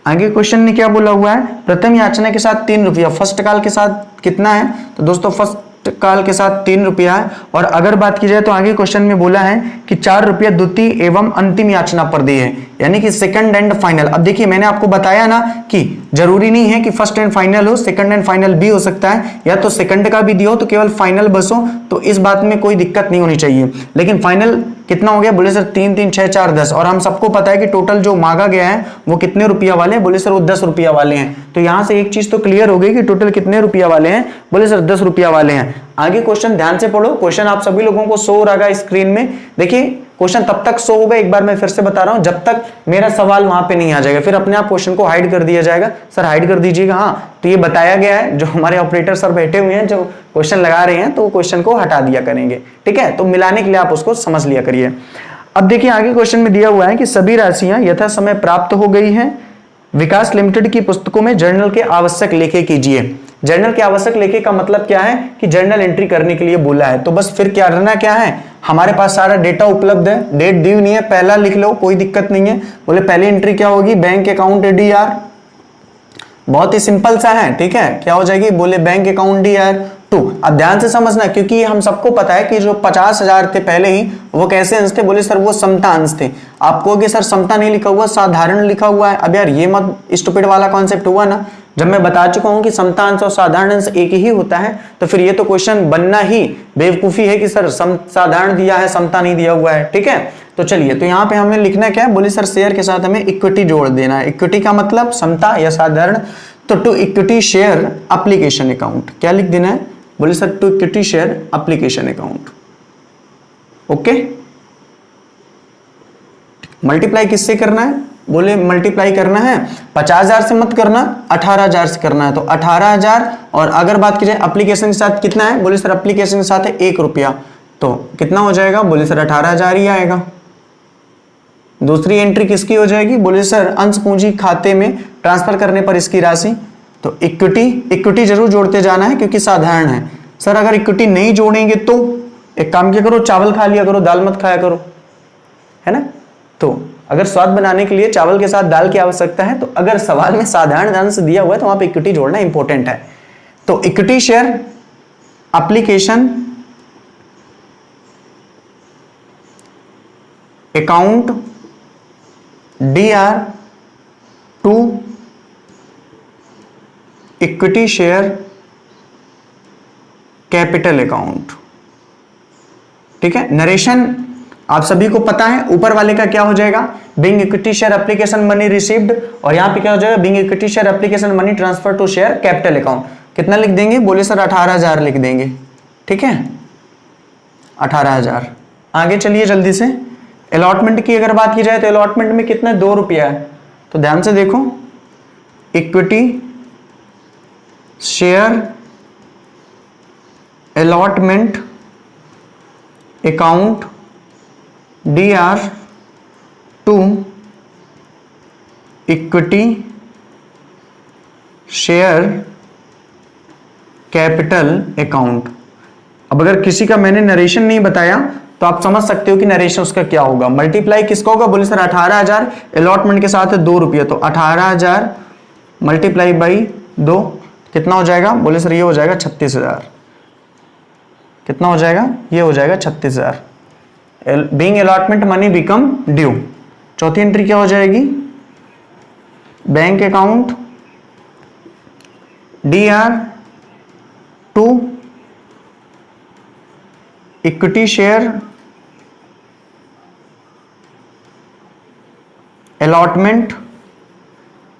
आगे क्वेश्चन ने क्या बोला हुआ है, प्रथम याचना के साथ 3 रुपया, फर्स्ट कॉल के साथ कितना है, तो दोस्तों फर्स्ट कॉल के साथ 3 रुपया है। और अगर बात की जाए तो आगे क्वेश्चन में बोला है कि 4 रुपया द्वितीय एवं अंतिम याचना पर दिए है, यानी कि सेकंड एंड फाइनल। अब देखिए मैंने आपको बताया ना कि जरूरी नहीं है कि फर्स्ट एंड फाइनल हो, सेकंड एंड फाइनल भी हो सकता है, या तो सेकंड का भी दिया हो तो केवल फाइनल बस हो, तो इस बात में कोई दिक्कत नहीं होनी चाहिए। लेकिन फाइनल कितना हो गया, बोले सर 3 3 6 4 10, और हम सबको पता है कि टोटल जो मांगा गया है वो कितने रुपया वाले हैं, बोले सर वो 10 रुपया वाले हैं। तो यहां से एक चीज तो क्लियर हो गई कि टोटल कितने रुपया वाले हैं, बोले सर 10 रुपया वाले हैं। आगे क्वेश्चन ध्यान से पढ़ो, क्वेश्चन आप सभी लोगों को शो हो रहा है स्क्रीन में। देखिए क्वेश्चन तब तक शो होगा, एक बार मैं फिर से बता रहा हूं, जब तक मेरा सवाल वहां पे नहीं आ जाएगा, फिर अपने आप क्वेश्चन को हाइड कर दिया जाएगा। सर हाइड कर दीजिएगा, हाँ तो ये बताया गया है, जो हमारे ऑपरेटर सर बैठे हुए हैं जो क्वेश्चन लगा रहे हैं तो क्वेश्चन को हटा दिया करेंगे, ठीक है। तो मिलाने के लिए आप उसको समझ लिया करिए। अब देखिए आगे क्वेश्चन में दिया हुआ है कि सभी राशियां यथा समय प्राप्त हो गई हैं। विकास लिमिटेड की पुस्तकों में जर्नल के आवश्यक लेखे कीजिए। जर्नल के आवश्यक लेखे का मतलब क्या है कि जर्नल एंट्री करने के लिए बोला है, तो बस फिर क्या करना क्या है, हमारे पास सारा डेटा उपलब्ध है, डेट दी नहीं है, पहला लिख लो कोई दिक्कत नहीं है। बोले पहली एंट्री क्या होगी, बैंक अकाउंट डीआर, बहुत ही सिंपल सा है, ठीक है। क्या हो जाएगी, बोले बैंक अकाउंट डीआर, टू। अब ध्यान से समझना, क्योंकि हम सबको पता है कि जो 50,000 थे पहले ही, वो कैसे अंश थे? बोले सर वो समता अंश थे। आप कहोगे सर समता नहीं लिखा हुआ, साधारण लिखा हुआ है। अब यार ये मत स्टूपिड वाला कॉन्सेप्ट हुआ ना, जब मैं बता चुका हूं कि समता अंश और साधारण अंश एक ही होता है, तो फिर ये तो क्वेश्चन बनना ही बेवकूफी है कि सर साधारण दिया है, समता नहीं दिया हुआ है। ठीक है, तो चलिए, तो यहाँ पे हमें लिखना क्या है? बोले सर शेयर के साथ हमें इक्विटी जोड़ देना है। इक्विटी का मतलब समता या साधारण, तो to equity share application account, क्या लिख देना है? बोले sir to equity share application account. Okay, multiply किससे करना है? बोले मल्टीप्लाई करना है 50,000 से मत करना, 18,000 से करना है। तो 18,000, और अगर बात की जाए एप्लीकेशन के साथ कितना है? बोले सर एप्लीकेशन के साथ है 1 रुपया, तो कितना हो जाएगा? बोले सर 18,000 ही आएगा। दूसरी एंट्री किसकी हो जाएगी? बोले सर अंश पूंजी खाते में ट्रांसफर करने पर इसकी राशि। तो इक्विटी जरूर जोड़ते जाना है क्योंकि साधारण है। सर अगर इक्विटी नहीं जोड़ेंगे तो एक काम क्या करो, चावल खा लिया करो, दाल मत खाया करो, है ना। तो अगर स्वाद बनाने के लिए चावल के साथ दाल की आवश्यकता है, तो अगर सवाल में साधारण अंश दिया हुआ है तो वहां पे इक्विटी जोड़ना इंपॉर्टेंट है। तो equity share application account DR2 equity share capital account. ठीक है, नरेशन आप सभी को पता है, ऊपर वाले का क्या हो जाएगा? Being equity share application money received, और यहां पे क्या हो जाएगा? Being equity share application money transfer to share capital account. कितना लिख देंगे? बोले सर 18,000 लिख देंगे। ठीक है, 18,000। आगे चलिए जल्दी से। अलॉटमेंट की अगर बात की जाए तो अलॉटमेंट में कितना? 2 रुपया है। तो ध्यान से देखो, equity share allotment account DR2 equity share capital account. अब अगर किसी का मैंने नरेशन नहीं बताया तो आप समझ सकते हो कि नरेशन उसका क्या होगा। मल्टीप्लाई किसका होगा? बोले सर 18,000 अलॉटमेंट के साथ है 2 रुपया, तो 18,000 मल्टीप्लाई बाई 2 कितना हो जाएगा? बोले सर ये हो जाएगा 36,000। कितना हो जाएगा? ये हो जाएगा 36,000। Being allotment money become due. चौथी एंट्री क्या हो जाएगी? Bank account DR2 equity share allotment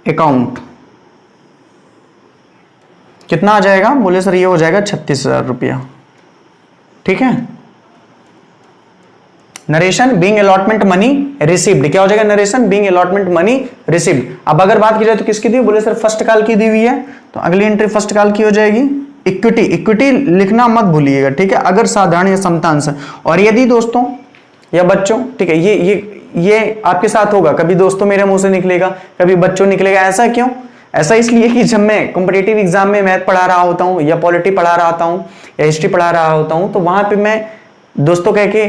account. कितना आ जाएगा? बोले सर ये हो जाएगा 36,000 रुपया। ठीक है, narration being allotment money received, क्या हो जाएगा? Narration being allotment money received. अब अगर बात की जाए तो किसकी दी? बोले सर फर्स्ट कॉल की दी हुई है, तो अगली एंट्री फर्स्ट कॉल की हो जाएगी। इक्विटी लिखना मत भूलिएगा, ठीक है, अगर साधारण या समतांश। और यदि दोस्तों या बच्चों, ठीक है, ये आपके साथ होगा, कभी दोस्तों मेरे मुंह से निकलेगा, कभी बच्चों निकलेगा। ऐसा क्यों? ऐसा इसलिए कि जब मैं कॉम्पिटिटिव एग्जाम में मैथ पढ़ा रहा होता हूँ या पॉलिटी पढ़ा रहा होता हूँ या हिस्ट्री पढ़ा रहा होता हूँ, तो वहां पे मैं दोस्तों कह के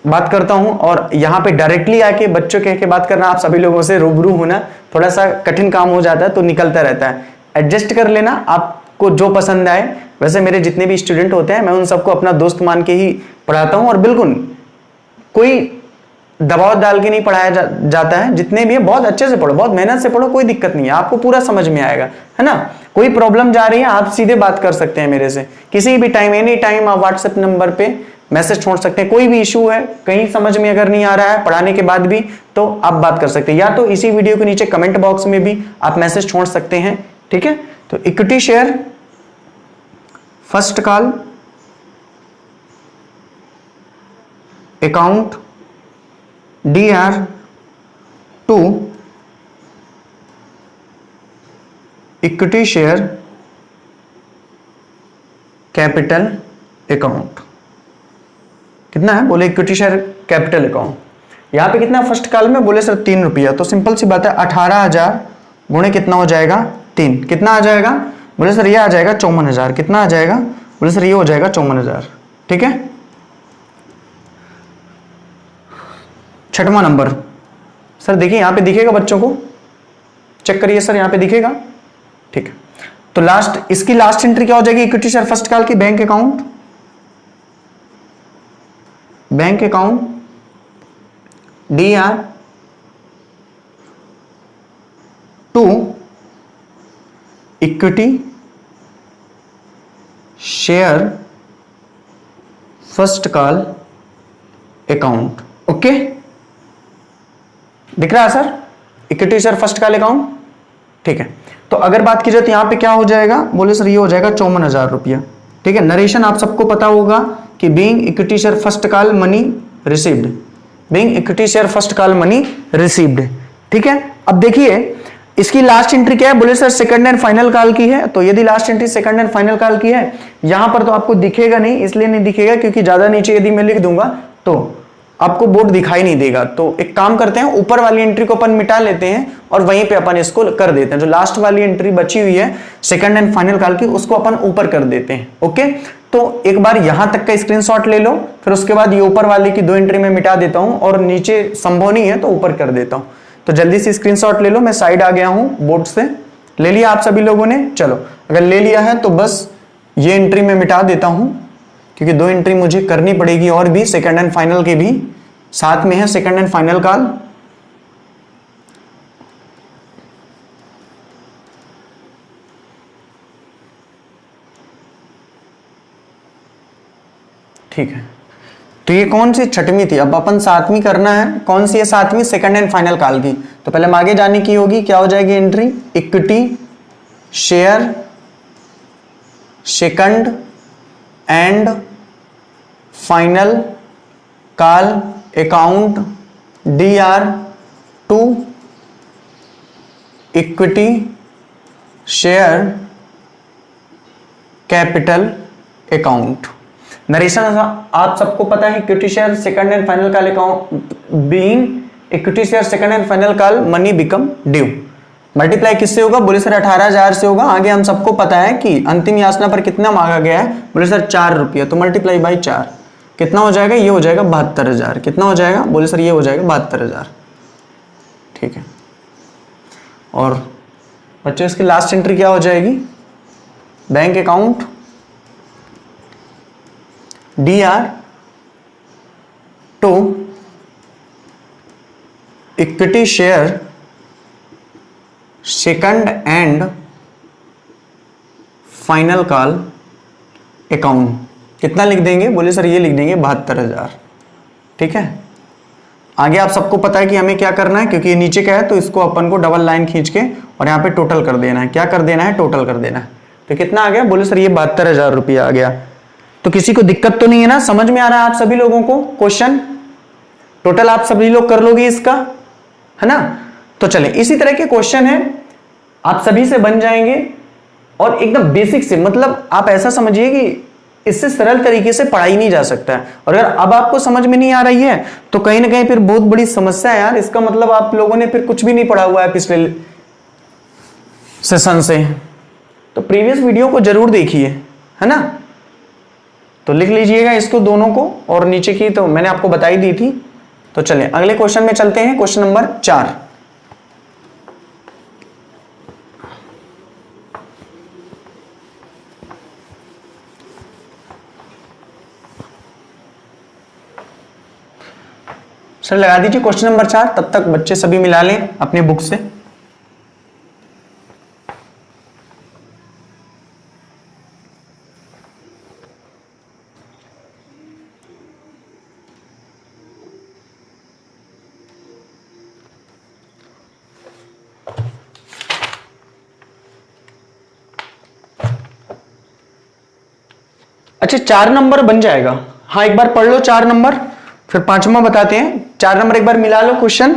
बात करता हूं, और यहाँ पे डायरेक्टली आके बच्चों कह के बात करना, आप सभी लोगों से रूबरू होना थोड़ा सा कठिन काम हो जाता है, तो निकलता रहता है। एडजस्ट कर लेना, आपको जो पसंद आए। वैसे मेरे जितने भी स्टूडेंट होते हैं मैं उन सबको अपना दोस्त मान के ही पढ़ाता हूं, और बिल्कुल कोई दबाव डाल के नहीं पढ़ाया जाता है। जितने भी है बहुत अच्छे से पढ़ो, बहुत मेहनत से पढ़ो, कोई दिक्कत नहीं है, आपको पूरा समझ में आएगा, है ना। कोई प्रॉब्लम जा रही है आप सीधे बात कर सकते हैं मेरे से, किसी भी टाइम, एनी टाइम आप व्हाट्सएप नंबर पे मैसेज छोड़ सकते हैं। कोई भी इशू है, कहीं समझ में अगर नहीं आ रहा है पढ़ाने के बाद भी, तो आप बात कर सकते हैं, या तो इसी वीडियो के नीचे कमेंट बॉक्स में भी आप मैसेज छोड़ सकते हैं। ठीक है, तो equity share first call account DR2 equity share capital account. कितना है? बोले इक्विटी शेयर कैपिटल अकाउंट। यहां पे कितना फर्स्ट कॉल में? बोले सर 3 रुपया, तो सिंपल सी बात है 18,000 गुणे कितना हो जाएगा? 3। कितना आ जाएगा? बोले सर ये आ जाएगा 54,000। कितना आ जाएगा? बोले सर ये हो जाएगा 54,000। ठीक है, छठवां नंबर। सर देखिए यहां पे दिखेगा, बच्चों को चेक करिए सर, यहां पे दिखेगा। ठीक है, तो लास्ट, इसकी लास्ट एंट्री क्या हो जाएगी इक्विटी शेयर फर्स्ट कॉल की? Bank account, bank account DR to equity share first call account. Okay, दिख रहा है sir? Equity share first call account, ठीक है। तो अगर बात की जाए तो यहां पे क्या हो जाएगा, बोले सर ये हो जाएगा 54,000 रुपया, ठीक है। नरेशन आप सबको पता होगा कि being equity share first call money received, being equity share first call money received, ठीक है। अब देखिए इसकी लास्ट एंट्री क्या है, बोले sir second and final call की है। तो यदि last entry second and final call की है, यहां पर तो आपको दिखेगा नहीं, इसलिए नहीं दिखेगा क्योंकि ज्यादा नीचे यदि मैं लिख दूंगा तो आपको बोर्ड दिखाई नहीं देगा। तो एक काम करते हैं, ऊपर वाली एंट्री को अपन मिटा लेते हैं और वहीं पे अपन इसको कर देते हैं। जो लास्ट वाली एंट्री बची हुई है सेकंड एंड फाइनल कॉल की, उसको अपन ऊपर कर देते हैं। ओके, तो एक बार यहां तक का स्क्रीनशॉट ले लो, फिर उसके बाद ये ऊपर वाले की 2 एंट्री में मिटा देता हूं और नीचे संभव नहीं है तो ऊपर कर देता हूं। तो जल्दी से स्क्रीनशॉट ले लो, मैं साइड आ गया हूं बोर्ड से। ले लिया आप सभी लोगों ने? चलो, अगर ले लिया है तो बस ये एंट्री में मिटा देता हूं क्योंकि 2 एंट्री मुझे करनी पड़ेगी और भी, सेकंड एंड फाइनल के भी साथ में है सेकंड एंड फाइनल कॉल। ठीक है, तो ये कौन सी छठवीं थी? अब अपन सातवीं करना है। कौन सी है सातवीं? सेकंड एंड फाइनल कॉल की। तो पहले हम आगे जाने की होगी, क्या हो जाएगी entry? Equity share second and final call account DR to equity share capital account. Narration आप सबको पता है, equity share second and final call account being equity share second and final call money become due. Multiply किससे होगा? बोले सर 18,000 से होगा। आगे हम सबको पता है कि अंतिम याचना पर कितना मांगा गया है, बोले सर 4 रुपया, तो मल्टीप्लाई बाई 4 कितना हो जाएगा? ये हो जाएगा 72,000। कितना हो जाएगा? बोले सर ये हो जाएगा 72,000, ठीक है। और बच्चों इसकी लास्ट एंट्री क्या हो जाएगी? Bank account DR to equity share second and final call account. कितना लिख देंगे? बोले सर ये लिख देंगे 72,000, ठीक है। आगे आप सबको पता है कि हमें क्या करना है, क्योंकि ये नीचे का है तो इसको अपन को डबल लाइन खींच के और यहाँ पे टोटल कर देना है। क्या कर देना है? टोटल कर देना है। तो कितना आ गया? बोले सर ये 72,000 रुपया आ गया। तो किसी को दिक्कत तो नहीं है ना? समझ में आ रहा है आप सभी लोगों को क्वेश्चन? टोटल आप सभी लोग कर लोगे इसका, है ना? तो चले, इसी तरह के क्वेश्चन है, आप सभी से बन जाएंगे और एकदम बेसिक से, मतलब आप ऐसा समझिए कि इससे सरल तरीके से पढ़ाई नहीं जा सकता है। और अगर अब आपको समझ में नहीं आ रही है तो कहीं ना कहीं फिर बहुत बड़ी समस्या है यार। इसका मतलब आप लोगों ने फिर कुछ भी नहीं पढ़ा हुआ है पिछले सेशन से। तो प्रीवियस वीडियो को जरूर देखिए, है ना? तो लिख लीजिएगा इसको दोनों को, और नीचे की तो मैंने आपको बताई दी थी। तो चलिए अगले क्वेश्चन में चलते हैं, क्वेश्चन नंबर 4। सर लगा दीजिए क्वेश्चन नंबर 4, तब तक बच्चे सभी मिला लें अपने बुक से। अच्छा 4 नंबर बन जाएगा। हाँ एक बार पढ़ लो 4 नंबर, फिर 5वां बताते हैं। 4 नंबर एक बार मिला लो क्वेश्चन।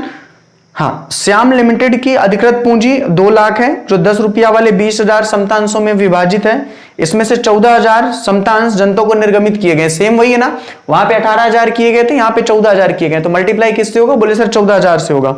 हाँ, श्याम लिमिटेड की अधिकृत पूंजी 2 लाख है, जो 10 रुपया वाले 20,000 समतांशों में विभाजित है। इसमें से 14,000 समतांश जनता को निर्गमित किए गए। सेम वही है ना, वहां पे 18,000 किए गए थे, यहाँ पे 14,000 किए गए। तो मल्टीप्लाई किससे होगा? बोले सर 14,000 से होगा।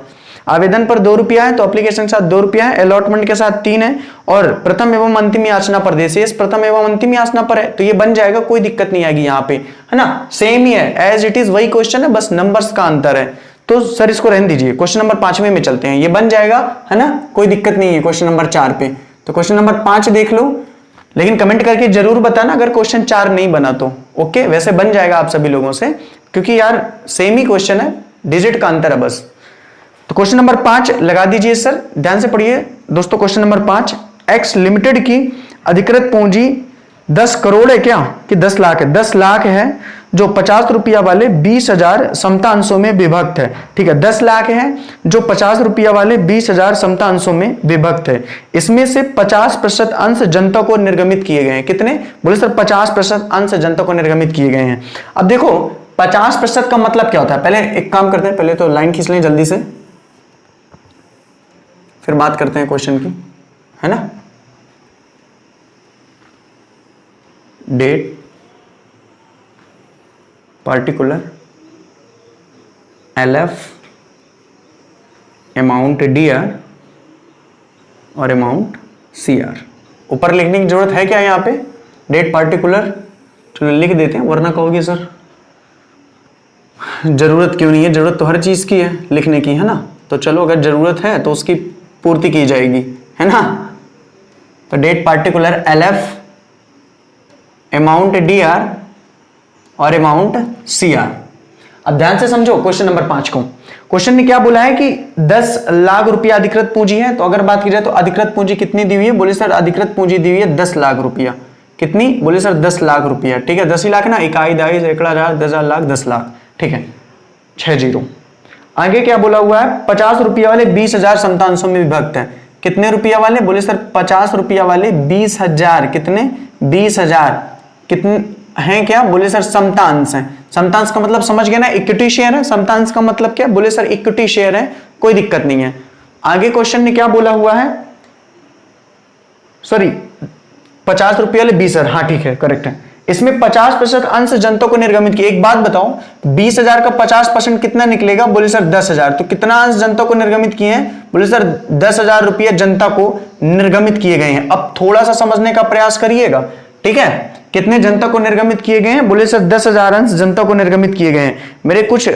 आवेदन पर 2 रुपया है तो एप्लीकेशन के साथ 2 रुपया है, अलॉटमेंट के साथ 3 है, और प्रथम एवं अंतिम याचना पर देशेष प्रथम एवं अंतिम याचना पर है। तो ये बन जाएगा, कोई दिक्कत नहीं आएगी यहाँ पे, है ना? सेम ही है, एज इट इज वही क्वेश्चन है, बस नंबर्स का अंतर है। तो सर इसको रहने दीजिए, क्वेश्चन नंबर 5वें में चलते हैं। ये बन जाएगा, है ना? कोई दिक्कत नहीं है क्वेश्चन नंबर 4 पे। तो क्वेश्चन नंबर 5 देख लो, लेकिन कमेंट करके जरूर बताना अगर क्वेश्चन 4 नहीं बना तो। ओके, वैसे बन जाएगा आप सभी लोगों से, क्योंकि यार सेम ही क्वेश्चन है, डिजिट का अंतर है बस। तो क्वेश्चन नंबर 5 लगा दीजिए सर, ध्यान से पढ़िए दोस्तों। क्वेश्चन नंबर 5, एक्स लिमिटेड की अधिकृत पूंजी 10 करोड़ है क्या कि 10 लाख है? 10 लाख है, जो 50 रुपया वाले 20,000 समता अंशों में विभक्त है। ठीक है, 10 लाख है जो 50 रुपया वाले 20,000 समता अंशों में विभक्त है। इसमें से 50% अंश जनता को निर्गमित किए गए हैं। कितने? बोले सर 50% अंश जनता को निर्गमित किए गए हैं। अब देखो 50% का मतलब क्या होता है? पहले एक काम करते हैं, पहले तो लाइन खींच लें जल्दी से, फिर बात करते हैं क्वेश्चन की, है ना। Date, particular, LF, amount DR और अमाउंट CR। ऊपर लिखने की जरूरत है क्या यहाँ पे? डेट, पार्टिकुलर, चलो लिख देते हैं, वरना कहोगे सर जरूरत क्यों नहीं है? जरूरत तो हर चीज की है लिखने की, है ना। तो चलो अगर जरूरत है तो उसकी पूर्ति की जाएगी, है ना। तो date, particular, LF, amount DR और अमाउंट CR। अब ध्यान से समझो क्वेश्चन नंबर 5 को। क्वेश्चन ने क्या बोला है कि 10 लाख रुपया अधिकृत पूंजी है। तो अगर बात की जाए तो अधिकृत पूंजी कितनी दी हुई है? बोले सर अधिकृत पूंजी दी हुई है 10 लाख रुपया। कितनी? बोले सर 10 लाख रुपया। ठीक है, 10 ही लाख ना, इकाई, दाई, सैकड़ा, हजार, 10,000 लाख, 10 लाख। ठीक है, 6 जीरो। आगे क्या बोला हुआ है? 50 रुपया वाले 20,000 समता अंशों में विभक्त है। कितने रुपया वाले? बोले सर 50 रुपया वाले 20,000। कितने? 20,000 कितने हैं क्या? बोले सर समतांश है। समतांश का मतलब समझ गए ना, इक्विटी शेयर है। समतांश का मतलब क्या? बोले सर इक्विटी शेयर है, कोई दिक्कत नहीं है। आगे क्वेश्चन ने क्या बोला हुआ है? सॉरी, 50 रुपये वाले 20,000। हाँ ठीक है, करेक्ट है। इसमें 50% अंश जनता को निर्गमित किया। एक बात बताओ, 20,000 का 50% कितना निकलेगा? बोले सर 10,000। तो कितना अंश जनता को निर्गमित किए हैं? बोले सर 10,000 रुपये जनता को निर्गमित किए गए हैं। अब थोड़ा सा समझने का प्रयास करिएगा, ठीक है। कितने जनता को निर्गमित किए गए हैं? बोले सर 10,000 अंश जनता को निर्गमित किए गए हैं। मेरे कुछ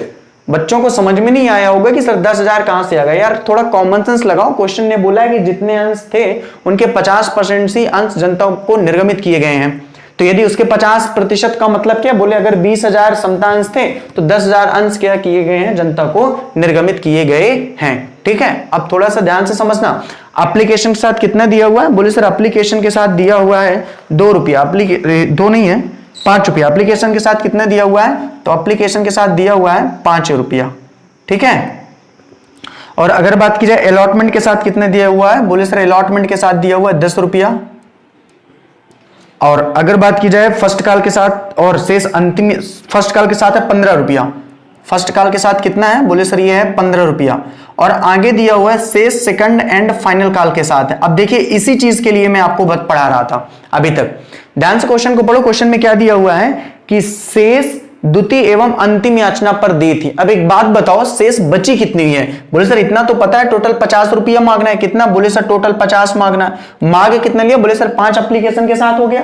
बच्चों को समझ में नहीं आया होगा कि सर 10,000 कहां से आ गया। यार थोड़ा कॉमन सेंस लगाओ। क्वेश्चन ने बोला है कि जितने अंश थे उनके 50% से अंश जनता को निर्गमित किए गए हैं। तो यदि उसके 50% का मतलब क्या? बोले अगर 20,000 समता अंश थे तो 10,000 अंश क्या किए गए हैं? जनता को निर्गमित किए गए हैं। ठीक है, अब थोड़ा सा ध्यान से समझना। एप्लीकेशन के साथ कितना दिया हुआ है? बोले सर एप्लीकेशन के साथ दिया हुआ है 2 रुपया। 2 नहीं है, 5 रुपया। एप्लीकेशन के साथ कितना दिया हुआ है? तो एप्लीकेशन के साथ दिया हुआ है 5 रुपया। ठीक है, और अगर बात की जाए अलॉटमेंट के साथ कितना दिया हुआ है? बोले सर अलॉटमेंट के साथ दिया हुआ है 10 रुपया। और अगर बात की जाए फर्स्ट कॉल के साथ और शेष अंतिम, फर्स्ट कॉल के साथ है 15 रुपया। फर्स्ट कॉल के साथ कितना है? बोले सर ये है 15 रुपया। और आगे दिया हुआ है शेष सेकंड एंड फाइनल कॉल के साथ है। अब देखिए इसी चीज के लिए मैं आपको पढ़ा रहा था अभी तक। ध्यान से क्वेश्चन को पढ़ो। क्वेश्चन में क्या दिया हुआ है कि शेष द्वितीय एवं अंतिम याचना पर दी थी। अब एक बात बताओ, शेष बची कितनी है? बोले सर इतना तो पता है, टोटल 50 रुपया मांगना है। कितना? बोले सर टोटल 50 मांगना है। मांग कितना लिया? बोले सर 5 एप्लीकेशन के साथ हो गया,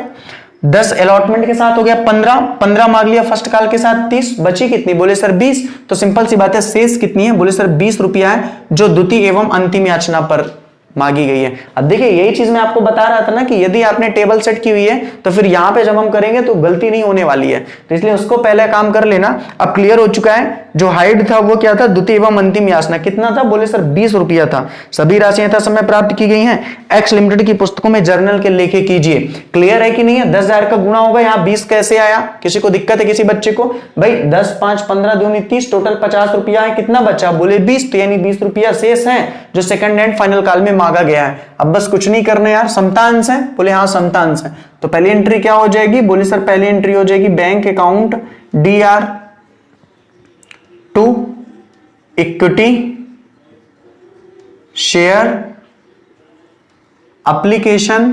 10 अलॉटमेंट के साथ हो गया, 15 मांग लिया फर्स्ट कॉल के साथ, 30। बची कितनी? बोले सर 20। तो सिंपल सी बात है, शेष कितनी है? बोले सर 20 रुपया है, जो द्वितीय एवं अंतिम याचना पर मांगी गई है। अब देखिए यही चीज मैं आपको बता रहा था ना कि यदि आपने टेबल सेट की हुई है तो फिर यहां पे जब हम करेंगे तो गलती नहीं होने वाली है। तो इसलिए उसको पहले काम कर लेना। अब क्लियर हो चुका है। जो हाइड था वो क्या था? द्वितीय एवं अंतिम याचना। कितना था? बोले सर 20 रुपया था। सभी राशियां था समय प्राप्त की गई हैं। एक्स लिमिटेड की पुस्तकों में जर्नल के लेखे कीजिए। क्लियर है कि नहीं है? 10,000 का गुणा होगा, यहाँ 20 कैसे आया? किसी को दिक्कत है किसी बच्चे को? भाई 10, 5, 15, 2, 30, टोटल 50 रुपया है। कितना बचा? बोले 20। तो यानी 20 रुपया शेष है जो सेकंड एंड फाइनल कॉल में मांगा गया है। अब बस कुछ नहीं करना यार, समतांश है। बोले हाँ समतांश है। तो पहली एंट्री क्या हो जाएगी? बोले सर पहली एंट्री हो जाएगी bank account DR to equity share application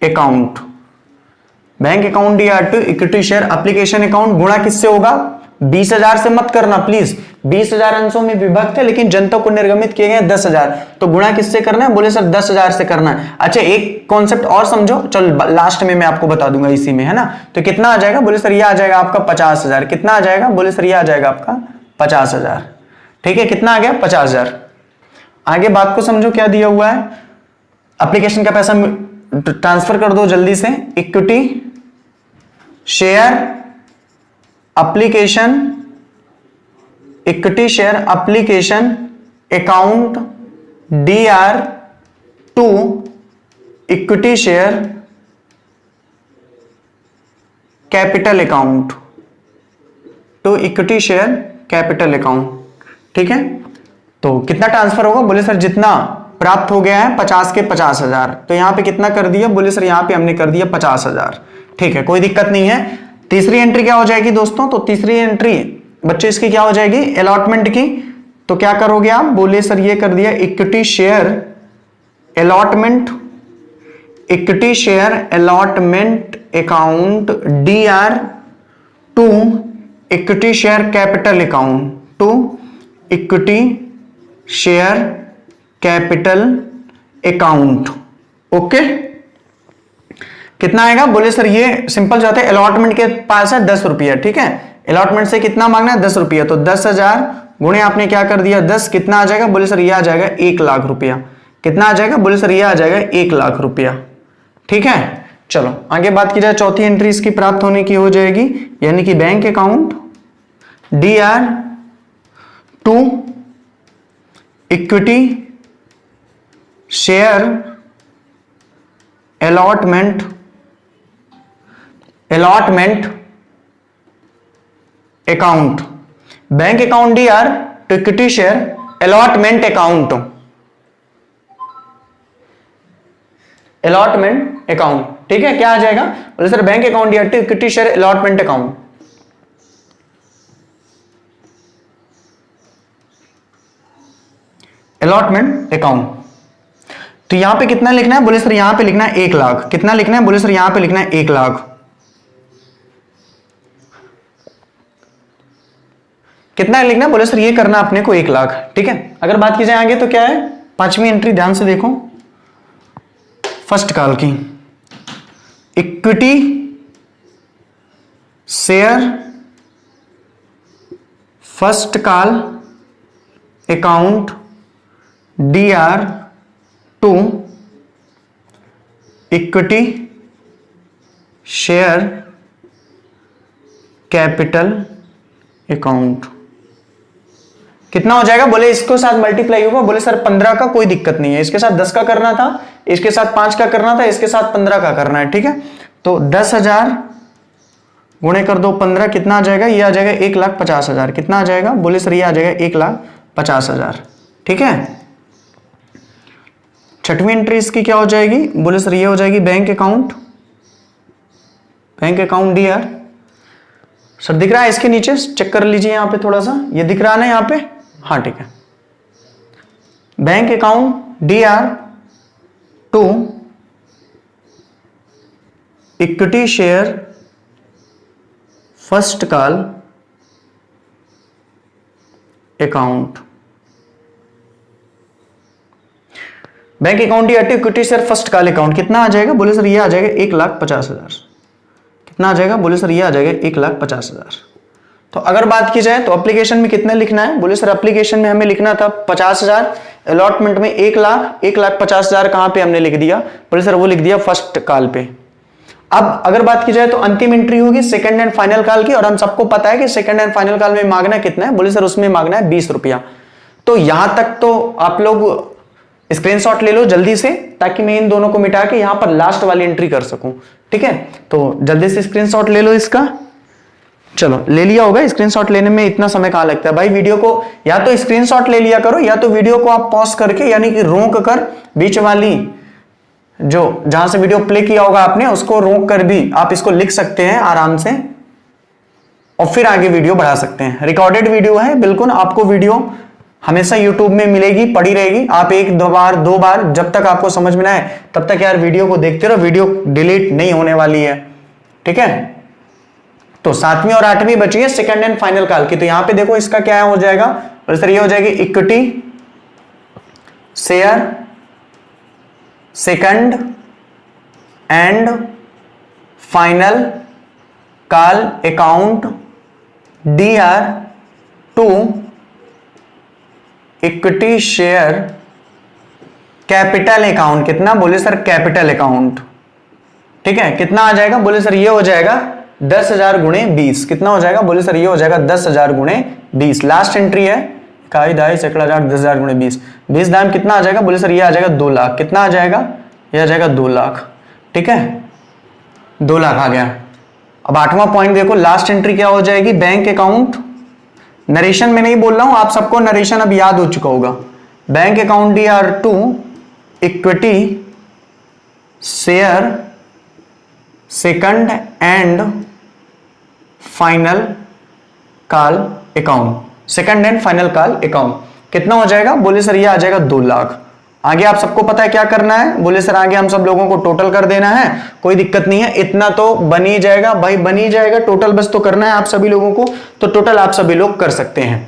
account. Bank account DR to equity share application account गुणा किससे होगा? 20,000 से मत करना प्लीज। 20,000 अंशों में विभक्त है लेकिन जनता को निर्गमित किए गए 10,000। तो गुणा किससे करना है? बोले सर 10,000 से करना है। अच्छा एक कॉन्सेप्ट और समझो, चलो लास्ट में मैं आपको बता दूंगा इसी में, है ना। तो कितना आ जाएगा? बोले सर ये आ जाएगा आपका 50,000। कितना आ जाएगा? बोले सर ये आ जाएगा आपका 50,000। ठीक है, कितना आ गया? 50,000। आगे बात को समझो, क्या दिया हुआ है, एप्लीकेशन का पैसा ट्रांसफर कर दो जल्दी से। Equity share application, equity share application account DR to equity share capital account, to equity share capital account. ठीक है, तो कितना ट्रांसफर होगा, बोले सर जितना प्राप्त हो गया है 50 के 50,000, तो यहां पे कितना कर दिया, बोले सर यहां पे हमने कर दिया 50,000। ठीक है, कोई दिक्कत नहीं है। तीसरी एंट्री क्या हो जाएगी दोस्तों, तो तीसरी एंट्री बच्चे इसकी क्या हो जाएगी, अलॉटमेंट की। तो क्या करोगे आप, बोले सर ये कर दिया equity share allotment, equity share allotment account DR to equity share capital account, to equity share capital account. Okay, कितना आएगा, बोले सर ये सिंपल जाते हैं, अलॉटमेंट के पास है 10 रुपया। ठीक है, अलॉटमेंट से कितना मांगना है, 10 रुपया, तो 10,000 गुणे आपने क्या कर दिया 10, कितना आ जाएगा, बोले सर ये आ जाएगा 1 लाख रुपया। कितना आ जाएगा, बोले सर ये आ जाएगा 1 लाख रुपया। ठीक है, चलो आगे बात की जाए। चौथी एंट्री इसकी प्राप्त होने की हो जाएगी, यानी कि bank account DR to equity share allotment, allotment account, bank account DR to equity share allotment account, allotment account. ठीक है, क्या आ जाएगा, बोले sir bank account DR to equity share allotment account. Allotment account, तो यहां पे कितना लिखना है, बोले सर यहां पे लिखना है 1 लाख। कितना लिखना है, बोले सर यहां पे लिखना है 1 लाख। कितना लिखना है, बोले सर ये करना अपने को 1 लाख। ठीक है, अगर बात की जाए आगे तो क्या है, पांचवी एंट्री ध्यान से देखो, फर्स्ट कॉल की, equity share first call account DR to equity share capital account. कितना हो जाएगा, बोले इसके साथ मल्टीप्लाई होगा, बोले सर 15 का कोई दिक्कत नहीं है, इसके साथ 10 का करना था, इसके साथ 5 का करना था, इसके साथ 15 का करना है। ठीक है, तो 10,000 गुणे कर दो 15, कितना आ जाएगा, ये आ जाएगा 1,50,000। कितना आ जाएगा, बोले सर ये आ जाएगा 1,50,000। ठीक है, छठवीं एंट्री इसकी क्या हो जाएगी, बोले सर ये हो जाएगी bank account, bank account DR। Sir दिख रहा है इसके नीचे, चेक कर लीजिए यहां पे थोड़ा सा, ये दिख रहा है ना यहाँ पे, हाँ ठीक है, bank account DR to equity share first call account, bank account DR to equity share first call account. कितना आ जाएगा, बोले सर ये आ जाएगा 1,50,000। कितना आ जाएगा, बोले सर ये आ जाएगा 1,50,000। तो अगर बात की जाए तो एप्लीकेशन में कितना लिखना है, बोले सर एप्लीकेशन में हमें लिखना था 50,000, अलॉटमेंट में 1 लाख, 1,50,000 कहां पे हमने लिख दिया, बोले सर वो लिख दिया फर्स्ट कॉल पे। अब अगर बात की जाए तो अंतिम एंट्री होगी सेकंड एंड फाइनल कॉल की, और हम सबको पता है कि सेकंड एंड फाइनल कॉल में मांगना कितना है, बोले सर उसमें मांगना है 20 रुपया। तो यहां तक तो आप लोग स्क्रीनशॉट ले लो जल्दी से, ताकि मैं इन दोनों को मिटा के यहां पर लास्ट वाली एंट्री कर सकूं। ठीक है, तो जल्दी से स्क्रीनशॉट ले लो इसका। चलो ले लिया होगा, स्क्रीनशॉट लेने में इतना समय कहां लगता है भाई, वीडियो को या तो स्क्रीनशॉट ले लिया करो, या तो वीडियो को आप पॉज करके यानी कि रोक कर बीच वाली जो जहां से वीडियो प्ले किया होगा आपने उसको रोक कर भी आप इसको लिख सकते हैं आराम से, और फिर आगे वीडियो बढ़ा सकते हैं। रिकॉर्डेड वीडियो है बिल्कुल, आपको वीडियो हमेशा YouTube में मिलेगी, पड़ी रहेगी। आप 1-2 बार जब तक आपको समझ में ना आए तब तक यार वीडियो को देखते रहो, वीडियो डिलीट नहीं होने वाली है। ठीक है, तो 7वीं और 8वीं बची है सेकंड एंड फाइनल कॉल की। तो यहां पे देखो इसका क्या हो जाएगा, और सर ये हो जाएगी equity share second and final call account DR to equity share capital account कितना, बोले सर कैपिटल अकाउंट, ठीक है, कितना आ जाएगा, बोले सर ये हो जाएगा 10,000 गुणे 20, कितना हो जाएगा, बोले सर ये हो जाएगा 10,000 गुणे 20। लास्ट एंट्री है इकाई दहाई सैकड़ा हजार 10,000 गुणे 20, 20 दाम कितना आ जाएगा, बोले सर ये आ जाएगा 2 लाख, कितना आ जाएगा, ये आ जाएगा 2 लाख, ठीक है, 2 लाख आ गया। अब 8वां पॉइंट देखो, लास्ट एंट्री क्या हो जाएगी, बैंक अकाउंट, नरेशन में नहीं बोल रहा हूं, आप सबको नरेशन अब याद हो चुका होगा। Bank account DR2 equity share second and final call account, second and final call account कितना हो जाएगा, बोले सर ये आ जाएगा 2 लाख। आगे आप सबको पता है क्या करना है, बोले सर आगे हम सब लोगों को टोटल कर देना है, कोई दिक्कत नहीं है, इतना तो बन ही जाएगा भाई, बन ही जाएगा, टोटल बस तो करना है आप सभी लोगों को, तो टोटल आप सभी लोग कर सकते हैं।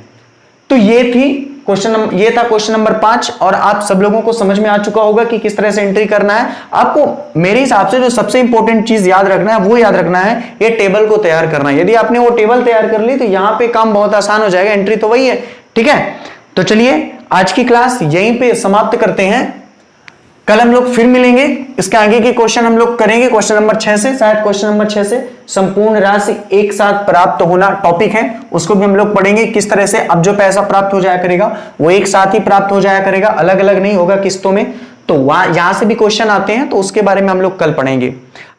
तो ये थी ये था क्वेश्चन नंबर 5 और आप सब लोगों को समझ में आ चुका होगा कि किस तरह से एंट्री करना है। आपको मेरे हिसाब से जो सबसे इंपॉर्टेंट चीज याद रखना है वो याद रखना है, ये टेबल को तैयार करना है। यदि आपने वो टेबल तैयार कर ली तो यहां पे काम बहुत आसान हो जाएगा, एंट्री तो वही है, ठीक है। तो चलिए आज की क्लास यहीं पे समाप्त करते हैं, कल हम लोग फिर मिलेंगे, इसके आगे के क्वेश्चन हम लोग करेंगे क्वेश्चन नंबर 6 से, शायद क्वेश्चन नंबर 6 से संपूर्ण राशि एक साथ प्राप्त होना टॉपिक है, उसको भी हम लोग पढ़ेंगे किस तरह से अब जो पैसा प्राप्त हो जाया करेगा वो एक साथ ही प्राप्त हो जाया करेगा, अलग अलग नहीं होगा किस्तों में। तो वहां यहां से भी क्वेश्चन आते हैं तो उसके बारे में हम लोग कल पढ़ेंगे।